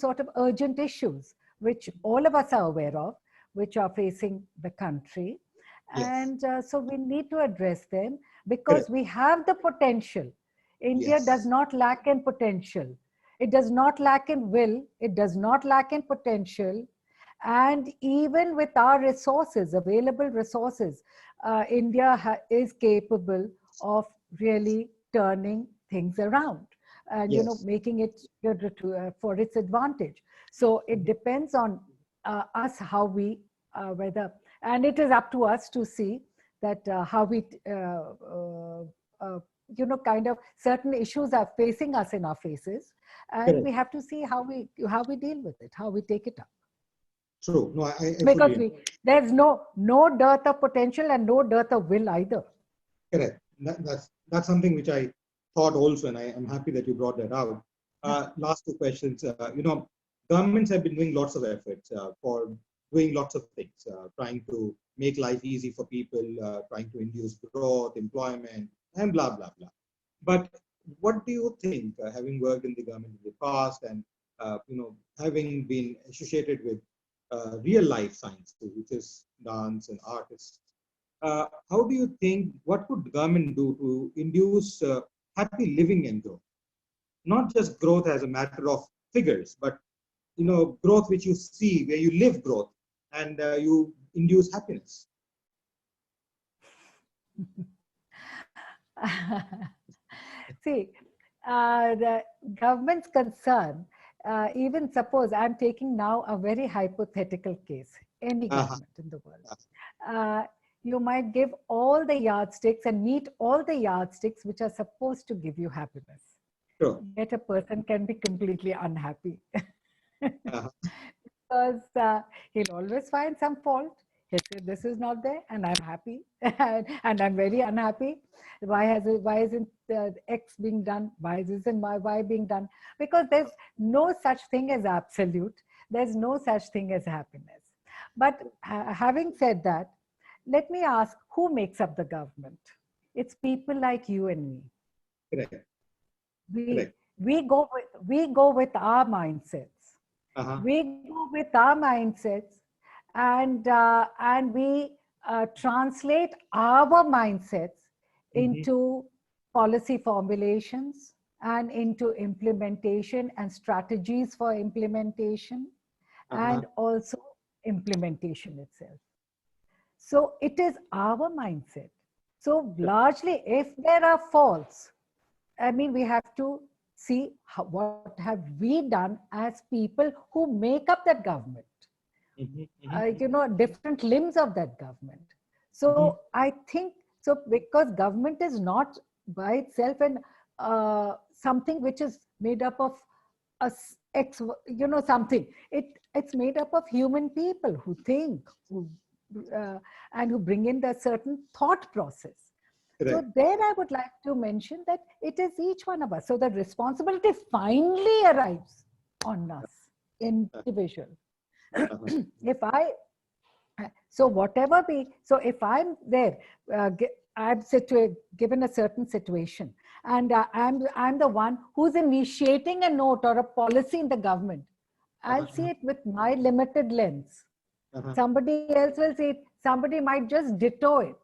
sort of urgent issues which all of us are aware of, which are facing the country. Yes. And so we need to address them because Correct. we have the potential. India does Yes. not lack in potential. It does not lack in will. It does not lack in potential. And even with our resources, available resources, India is capable of really turning things around and, Yes. making it for its advantage. So it Mhm. depends on us how we, whether, and it is up to us to see that how we, kind of certain issues are facing us in our faces, and we Correct. have to see how we deal with it, how we take it up. True. No, I fully Because agree. there's no dearth of potential and no dearth of will either. Correct. That's something which I thought also, and I am happy that you brought that out. Last two questions. Governments have been doing lots of efforts for doing lots of things, trying to make life easy for people, trying to induce growth, employment, and blah blah blah. But what do you think, having worked in the government in the past, and having been associated with real life sciences, which is dance and artists, how do you think, what could the government do to induce happy living and growth? Not just growth as a matter of figures, but growth which you see, where you live growth, and you induce happiness. See, the government's concern, even suppose I'm taking now a very hypothetical case, any Uh-huh. government in the world. Uh, you might give all the yardsticks and meet all the yardsticks which are supposed to give you happiness. Sure. Yet a person can be completely unhappy. Uh-huh. Because he'll always find some fault. He'll say, this is not there, and I'm happy, and I'm very unhappy. Why isn't X being done? Why isn't my Y being done? Because there's no such thing as absolute. There's no such thing as happiness. But having said that, let me ask, who makes up the government? It's people like you and me. Correct. We, Correct. we go with our mindsets. Uh-huh. We go with our mindsets, and we translate our mindsets Mm-hmm. into policy formulations and into implementation and strategies for implementation, Uh-huh. and also implementation itself. So it is our mindset. So largely, if there are faults, I mean, we have to see what have we done as people who make up that government. Mm-hmm. Mm-hmm. Different limbs of that government. Mm-hmm. So I think so, because government is not by itself and something which is made up of something. It's made up of human people who think, uh, and who bring in the certain thought process. So Correct. there I would like to mention that it is each one of us. So the responsibility finally arrives on us, individual. Uh-huh. If I, so whatever be, so if I'm there, given a certain situation, and I'm the one who's initiating a note or a policy in the government, I'll see Uh-huh. it with my limited lens. Uh-huh. Somebody else will see it. Somebody might just ditto it.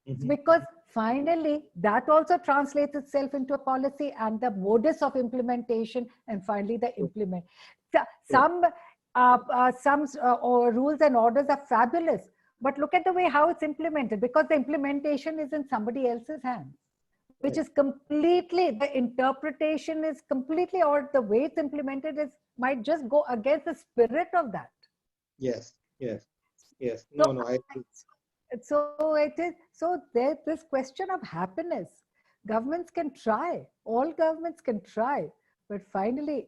Mm-hmm. Because finally, that also translates itself into a policy and the modus of implementation, and finally the implement. Some rules and orders are fabulous, but look at the way how it's implemented, because the implementation is in somebody else's hands, which is completely, the interpretation is completely, or the way it's implemented is might just go against the spirit of that. Yes. Yes. Yes. So, No. I agree. so it is, so there's this question of happiness. Governments can try, all governments can try, but finally,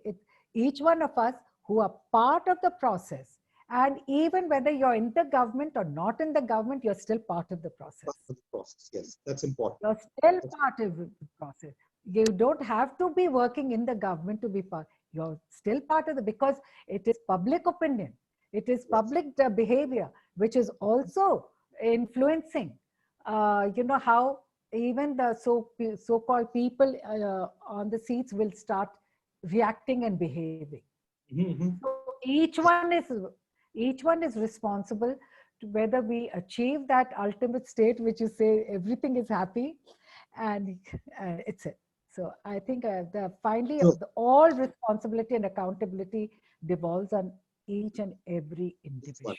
each one of us who are part of the process And even whether you're in the government or not in the government, you're still part of the process. Part of the process. Yes, that's important. You're still part of the process. You don't have to be working in the government to be part. You're still part of the, because it is public opinion. It is public behavior, which is also influencing, how even the so-called people on the seats will start reacting and behaving. So each one is responsible to whether we achieve that ultimate state, which you say everything is happy, and it's it. So I think finally all responsibility and accountability devolves on each and every individual.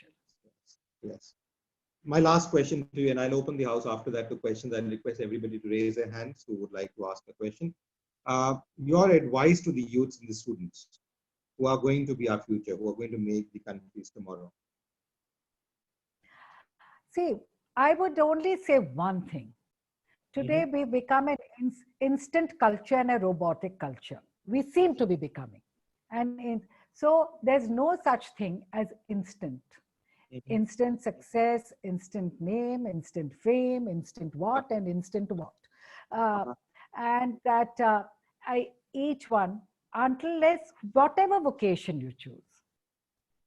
Yes. My last question to you, and I'll open the house after that to questions. I'll request everybody to raise their hands who would like to ask a question. Your advice to the youths and the students who are going to be our future, who are going to make the countries tomorrow. See, I would only say one thing. Today, we've become an instant culture and a robotic culture. We seem to be becoming. So there's no such thing as instant. Instant success, instant name, instant fame, instant what, and instant what. And that each one, unless whatever vocation you choose,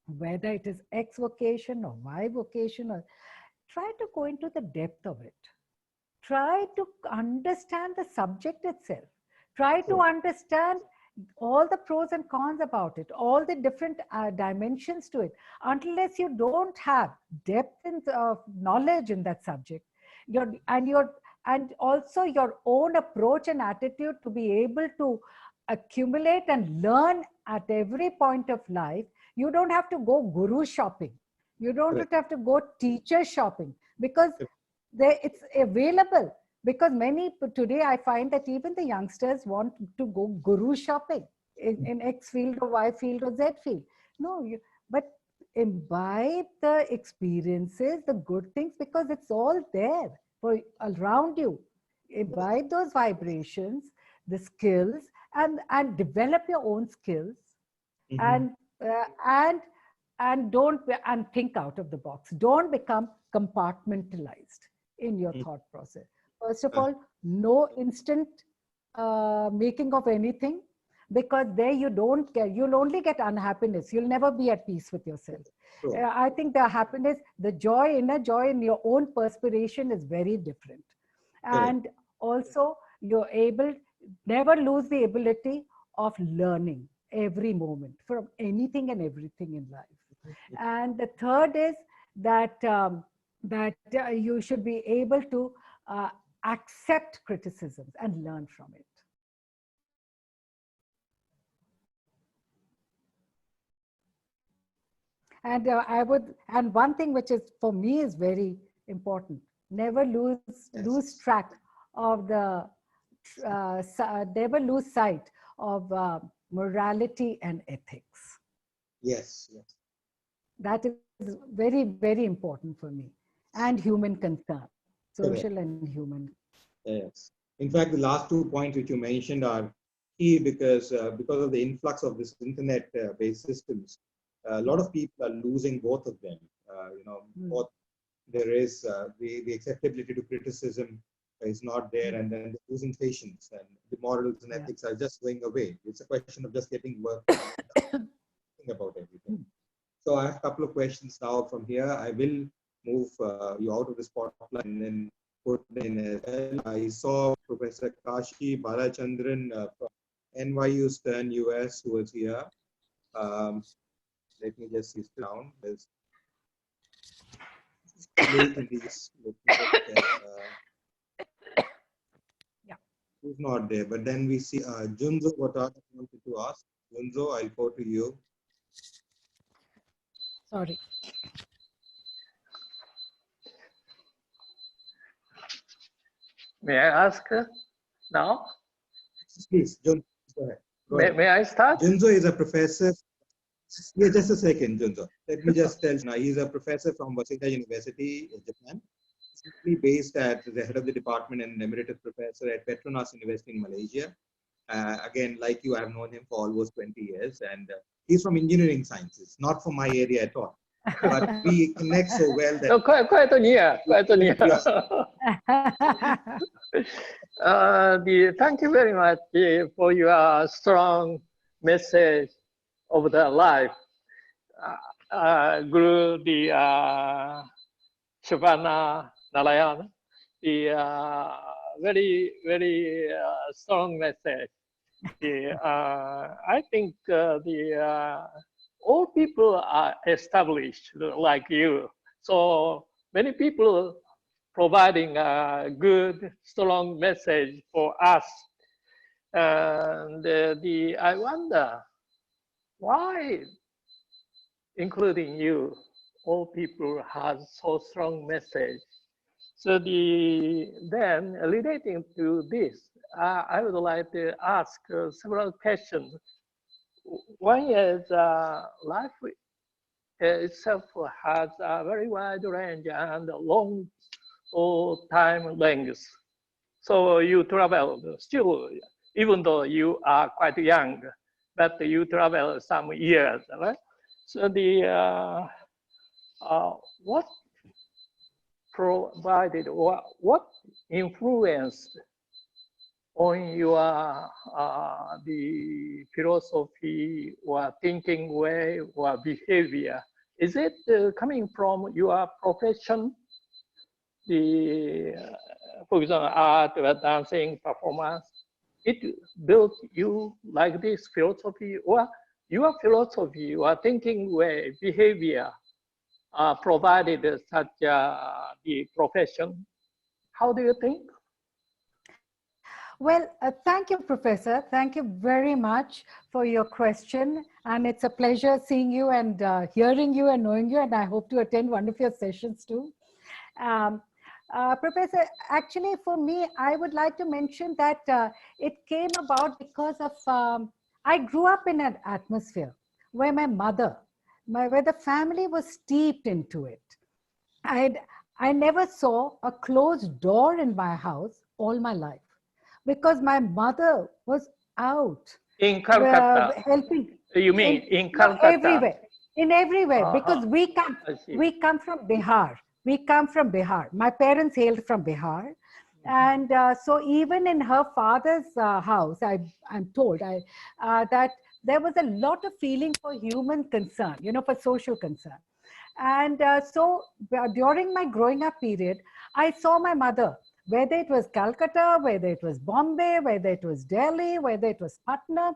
whether it is X vocation or Y vocation, or try to go into the depth of it. Try to understand the subject itself. Try to understand all the pros and cons about it, all the different dimensions to it. Unless you don't have depth of knowledge in that subject, and also your own approach and attitude to be able to accumulate and learn at every point of life, you don't have to go guru shopping. You don't have to go teacher shopping, because it's available. Because today I find that even the youngsters want to go guru shopping in X field or Y field or Z field. No, but imbibe the experiences, the good things, because it's all there for around you. Imbibe those vibrations, the skills, and develop your own skills, and think out of the box. Don't become compartmentalized in your thought process. First of all, no instant making of anything, because there you'll only get unhappiness. You'll never be at peace with yourself. I think the happiness, the joy, inner joy in your own perspiration is very different. And also never lose the ability of learning every moment from anything and everything in life. And the third is that you should be able to accept criticisms and learn from it. And one thing which is for me is very important: never lose track of never lose sight of morality and ethics. Yes. That is very, very important for me, and human concern. Social and human. Yes. In fact, the last 2 points which you mentioned are key, because of the influx of this internet-based systems, a lot of people are losing both of them. Both there is the acceptability to criticism is not there, and then losing patience, and the morals and ethics are just going away. It's a question of just getting work about everything. So I have a couple of questions now from here. I will move you out of the spotlight and then put in as well. I saw Professor Kashi Balachandran from NYU Stern, US, who was here. Let me just see down. There's late in these. Who's not there? But then we see Junzo. What I wanted to ask, Junzo, I'll go to you. Sorry. May I ask now? Please, Junzo, go ahead. May I start? Junzo is a professor. Yeah, just a second, Junzo. Let me just tell you now, he's a professor from Waseda University in Japan. He's based at the head of the department and emeritus professor at Petronas University in Malaysia. Again, like you, I've known him for almost 20 years, and he's from engineering sciences, not from my area at all. but we connect so well that No, quite near, quite near. Yes. Thank you very much for your strong message of the life. Guru, Shovana Narayan, very strong message. I think all people are established like you. So many people providing a good, strong message for us. And I wonder why, including you, all people have so strong message. So then relating to this, I would like to ask several questions. One is life itself has a very wide range and long time length. So you travel still, even though you are quite young, but you travel some years, right? So what provided or what influenced on your the philosophy or thinking way or behavior? Is it coming from your profession, for example, art or dancing performance? It built you like this philosophy, or your philosophy or thinking way, behavior provided such the profession? How do you think? Well, thank you, Professor. Thank you very much for your question. And it's a pleasure seeing you and hearing you and knowing you. And I hope to attend one of your sessions too. Professor, actually for me, I would like to mention that it came about because of, I grew up in an atmosphere where my mother, where the family was steeped into it. I never saw a closed door in my house all my life, because my mother was out In Calcutta. helping. You mean in Calcutta? Everywhere, in everywhere, because we come from Bihar. We come from Bihar. My parents hailed from Bihar. And so even in her father's house, I'm told that there was a lot of feeling for human concern, for social concern. And so during my growing up period, I saw my mother, whether it was Calcutta, whether it was Bombay, whether it was Delhi, whether it was Patna,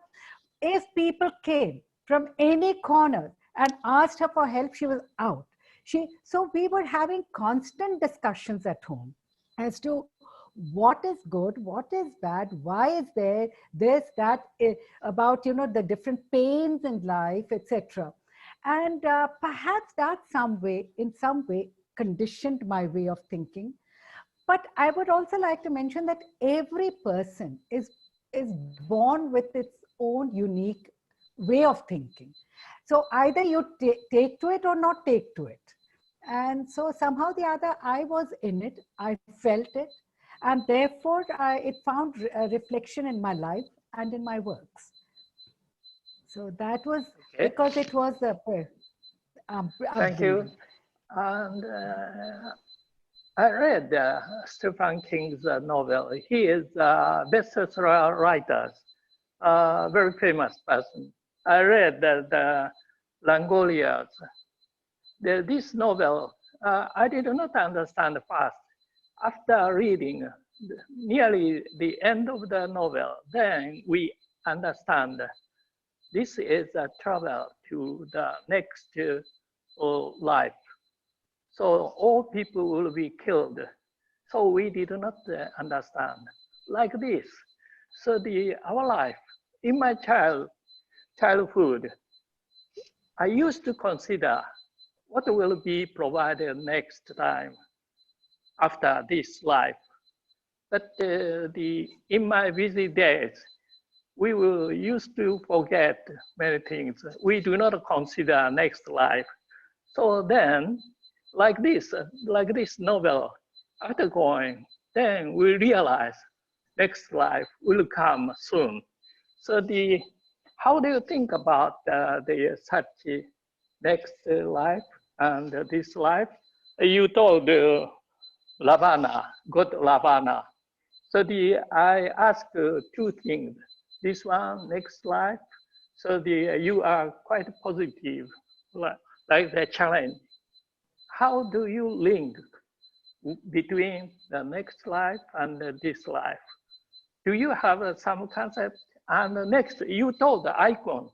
if people came from any corner and asked her for help, she was out. So we were having constant discussions at home as to what is good, what is bad, why is there this, that, about, the different pains in life, etc. And perhaps that in some way conditioned my way of thinking. But I would also like to mention that every person is born with its own unique way of thinking. So either you take to it or not take to it. And so somehow the other, I was in it, I felt it, and therefore it found a reflection in my life and in my works. So that was because it was a Thank you. And I read Stephen King's novel. He is a bestseller writer, very famous person. I read the Langoliers. This novel, I did not understand fast. After reading nearly the end of the novel, then we understand this is a travel to the next life. So all people will be killed. So we did not understand like this. So our life, in my childhood, I used to consider what will be provided next time after this life. But in my busy days, we will used to forget many things. We do not consider next life. So then, like this novel, after going, then we realize next life will come soon. So how do you think about the such next life? and this life. You told Ravana, God Ravana. So I ask two things. This one, next life. So you are quite positive, like the challenge. How do you link between the next life and this life? Do you have some concept? And next, you told the icon.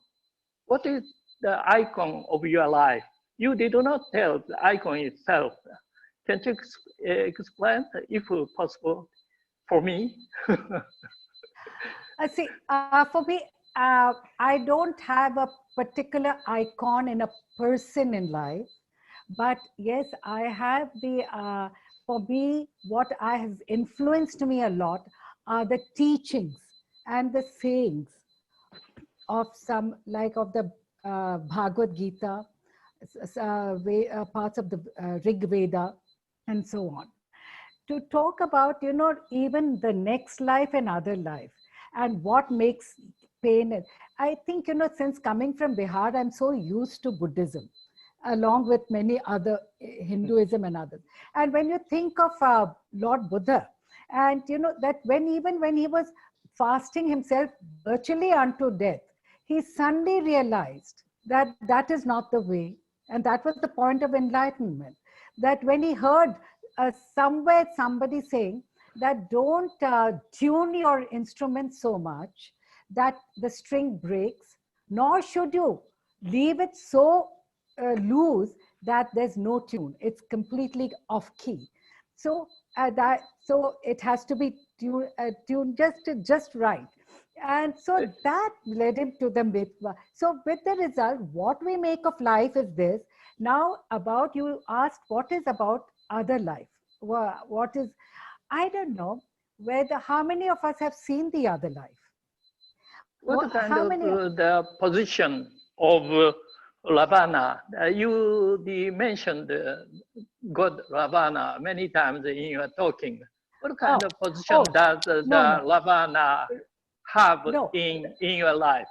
What is the icon of your life? You did not tell the icon itself. Can you explain, if possible, for me? See, for me, I don't have a particular icon in a person in life, but yes, I have for me, what has influenced me a lot are the teachings and the sayings of some, like of the Bhagavad Gita, parts of the Rig Veda, and so on. To talk about, even the next life and other life, and what makes pain. I think, since coming from Bihar, I'm so used to Buddhism, along with many other Hinduism and others. And when you think of Lord Buddha, and that even when he was fasting himself virtually unto death, he suddenly realized that that is not the way. And that was the point of enlightenment. That when he heard somewhere somebody saying that don't tune your instrument so much that the string breaks, nor should you leave it so loose that there's no tune. It's completely off key. So so it has to be tuned just right. And so that led him to the mitzvah. So with the result, what we make of life is this. Now about, you asked what is about other life. What is, I don't know how many of us have seen the other life? What kind of the position of Ravana? You mentioned God Ravana many times in your talking. What kind of position does the Ravana have in your life?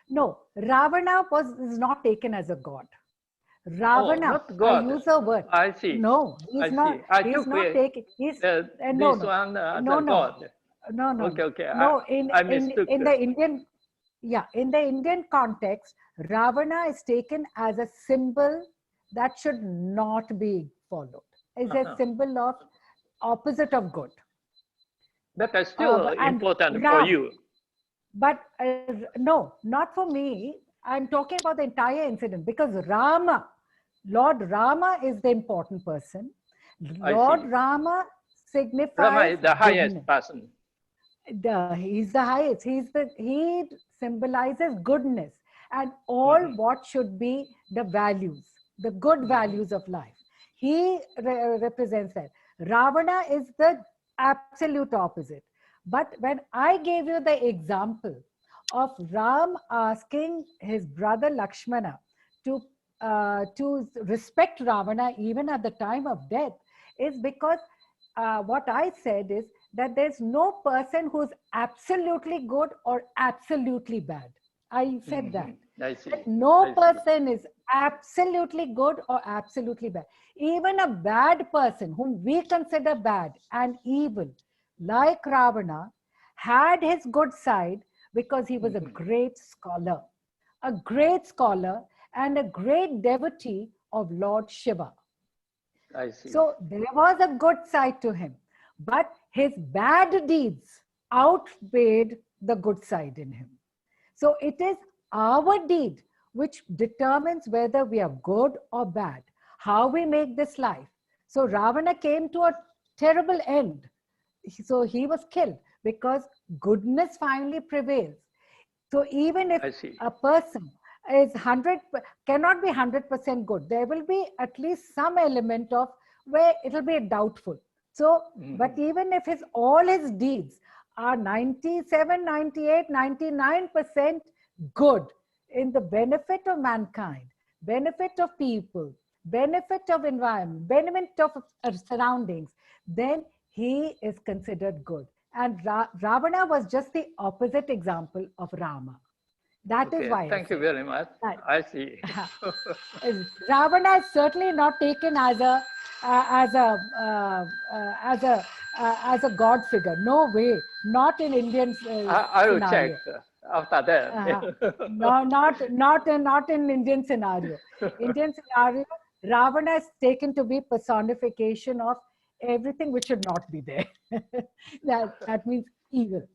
No, Ravana is not taken as a god. Ravana, not God. I use a word. I see. No, he's not. He's not taking. He's this one as a god. No. Okay. No, I mistook. in the Indian, in the Indian context, Ravana is taken as a symbol that should not be followed. It's a symbol of opposite of good. That is still important for you. But no, not for me. I'm talking about the entire incident, because Lord Rama is the important person. Lord Rama signifies Rama is the highest person. He's the highest. He symbolizes goodness and all what should be the values, the good values of life. He represents that. Ravana is the absolute opposite. But when I gave you the example of Ram asking his brother Lakshmana to respect Ravana even at the time of death, is because what I said is that there's no person who's absolutely good or absolutely bad. I said that. I see. That no person is absolutely good or absolutely bad. Even a bad person whom we consider bad and evil, like Ravana, had his good side because he was a great scholar and a great devotee of Lord Shiva. I see. So there was a good side to him, but his bad deeds outweighed the good side in him. So it is our deed which determines whether we are good or bad, how we make this life. So Ravana came to a terrible end. So he was killed because goodness finally prevails. So even if a person is cannot be 100% good, there will be at least some element of where it will be doubtful. So, but even if all his deeds are 97, 98, 99% good in the benefit of mankind, benefit of people, benefit of environment, benefit of surroundings, then he is considered good. And Ravana was just the opposite example of Rama. That is why. Thank you very much. That. I see. Ravana is certainly not taken as a as a as a as a god figure. No way. Not in Indian I will scenario. check after that. No, not in Indian scenario. Indian scenario, Ravana is taken to be personification of everything which should not be there. that means evil.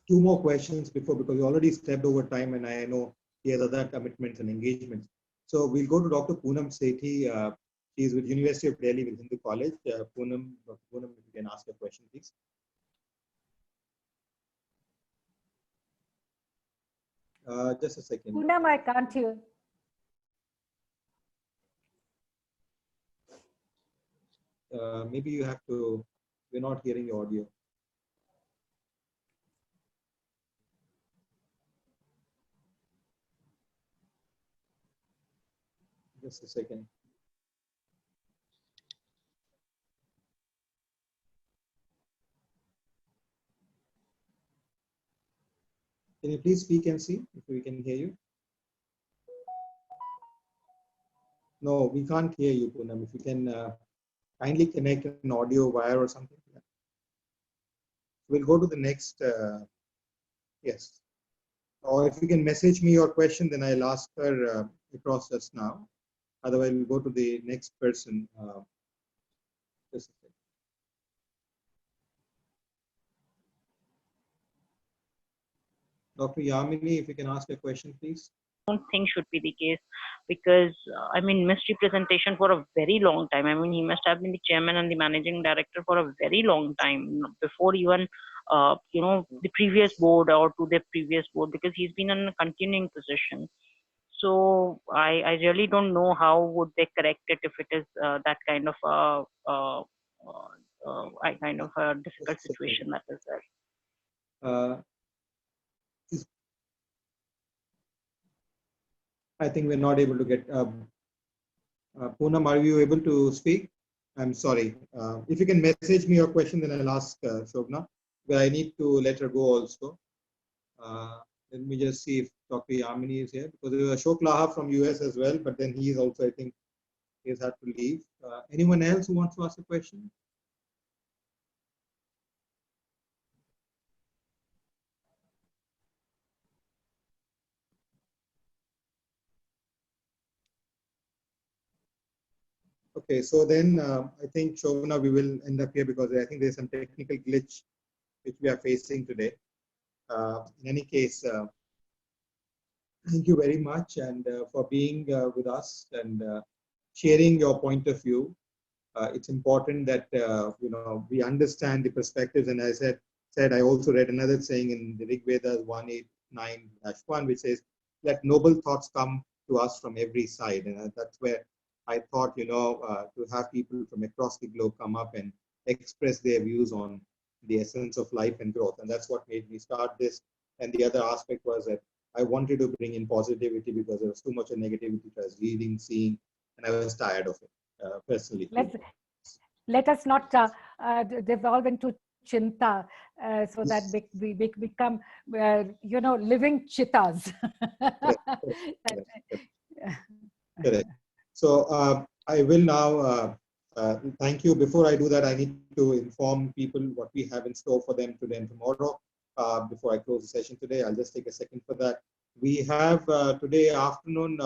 Two more questions before, because we already stepped over time and I know he has other commitments and engagements. So we'll go to Dr. Poonam Sethi. She is with University of Delhi with Hindu College. Poonam, Dr. Poonam, if you can ask a question, please. Just a second. Poonam, I can't hear. Maybe you have to, we're not hearing your audio. Just a second. Can you please speak and see if we can hear you? No, we can't hear you, Poonam. If you can kindly connect an audio wire or something. Yeah. We'll go to the next. Yes. Or if you can message me your question, then I'll ask her across just now. Otherwise, we'll go to the next person. Just a second. Dr. Yamini, if you can ask a question, please. I don't think should be the case, because I mean, missed representation for a very long time. I mean, he must have been the chairman and the managing director for a very long time, before even the previous board or to the previous board, because he's been in a continuing position. So I really don't know how would they correct it if it is that kind of a difficult situation that is there. I think we're not able to get. Poonam, are you able to speak? I'm sorry. If you can message me your question, then I'll ask Shovana. But I need to let her go also. Let me just see if Dr. Yamini is here, because there was Ashok Laha from US as well, but then he is also, I think, he has had to leave. Anyone else who wants to ask a question? Okay, so then I think, Shovana, we will end up here because I think there's some technical glitch which we are facing today. In any case, thank you very much and for being with us and sharing your point of view. It's important that we understand the perspectives. And as I said, I also read another saying in the Rig Vedas 189-1, which says, "Let noble thoughts come to us from every side." And that's where I thought, to have people from across the globe come up and express their views on the essence of life and growth. And that's what made me start this. And the other aspect was that I wanted to bring in positivity because there was too much of negativity I was reading, seeing, and I was tired of it personally. Let us not devolve into chinta, so that we become, living chittas. Correct. So I will now thank you. Before I do that, I need to inform people what we have in store for them today and tomorrow. Before I close the session today, I'll just take a second for that. We have today afternoon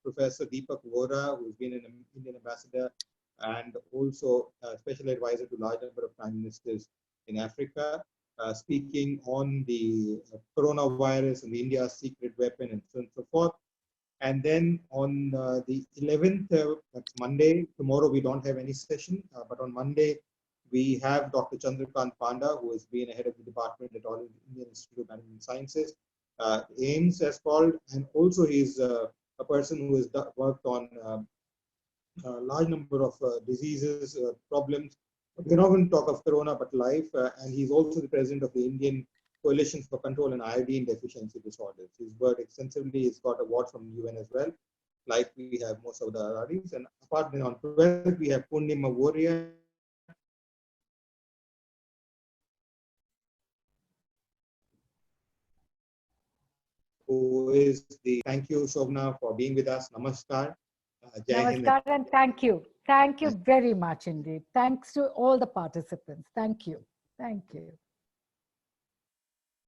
Professor Deepak Vora, who's been an Indian ambassador and also a special advisor to large number of prime ministers in Africa, speaking on the coronavirus and India's secret weapon and so on and so forth. And then on the 11th, that's Monday, tomorrow we don't have any session, but on Monday we have Dr. Chandrakant Panda, who has been head of the department at All Indian Institute of Management Sciences, AIMS as called, and also he's a person who has worked on a large number of diseases, problems. We're not going to talk of corona, but life, and he's also the president of the Indian Coalition for Control and Iodine Deficiency Disorders. He's worked extensively. He's got awards from the UN as well, like we have most of the Araris. And apart from on 12th, we have Purnima Warrior. who is the, thank you, Shovana, for being with us. Namaskar. Jai Hind. Namaskar and thank you. Thank you very much indeed. Thanks to all the participants. Thank you. Thank you.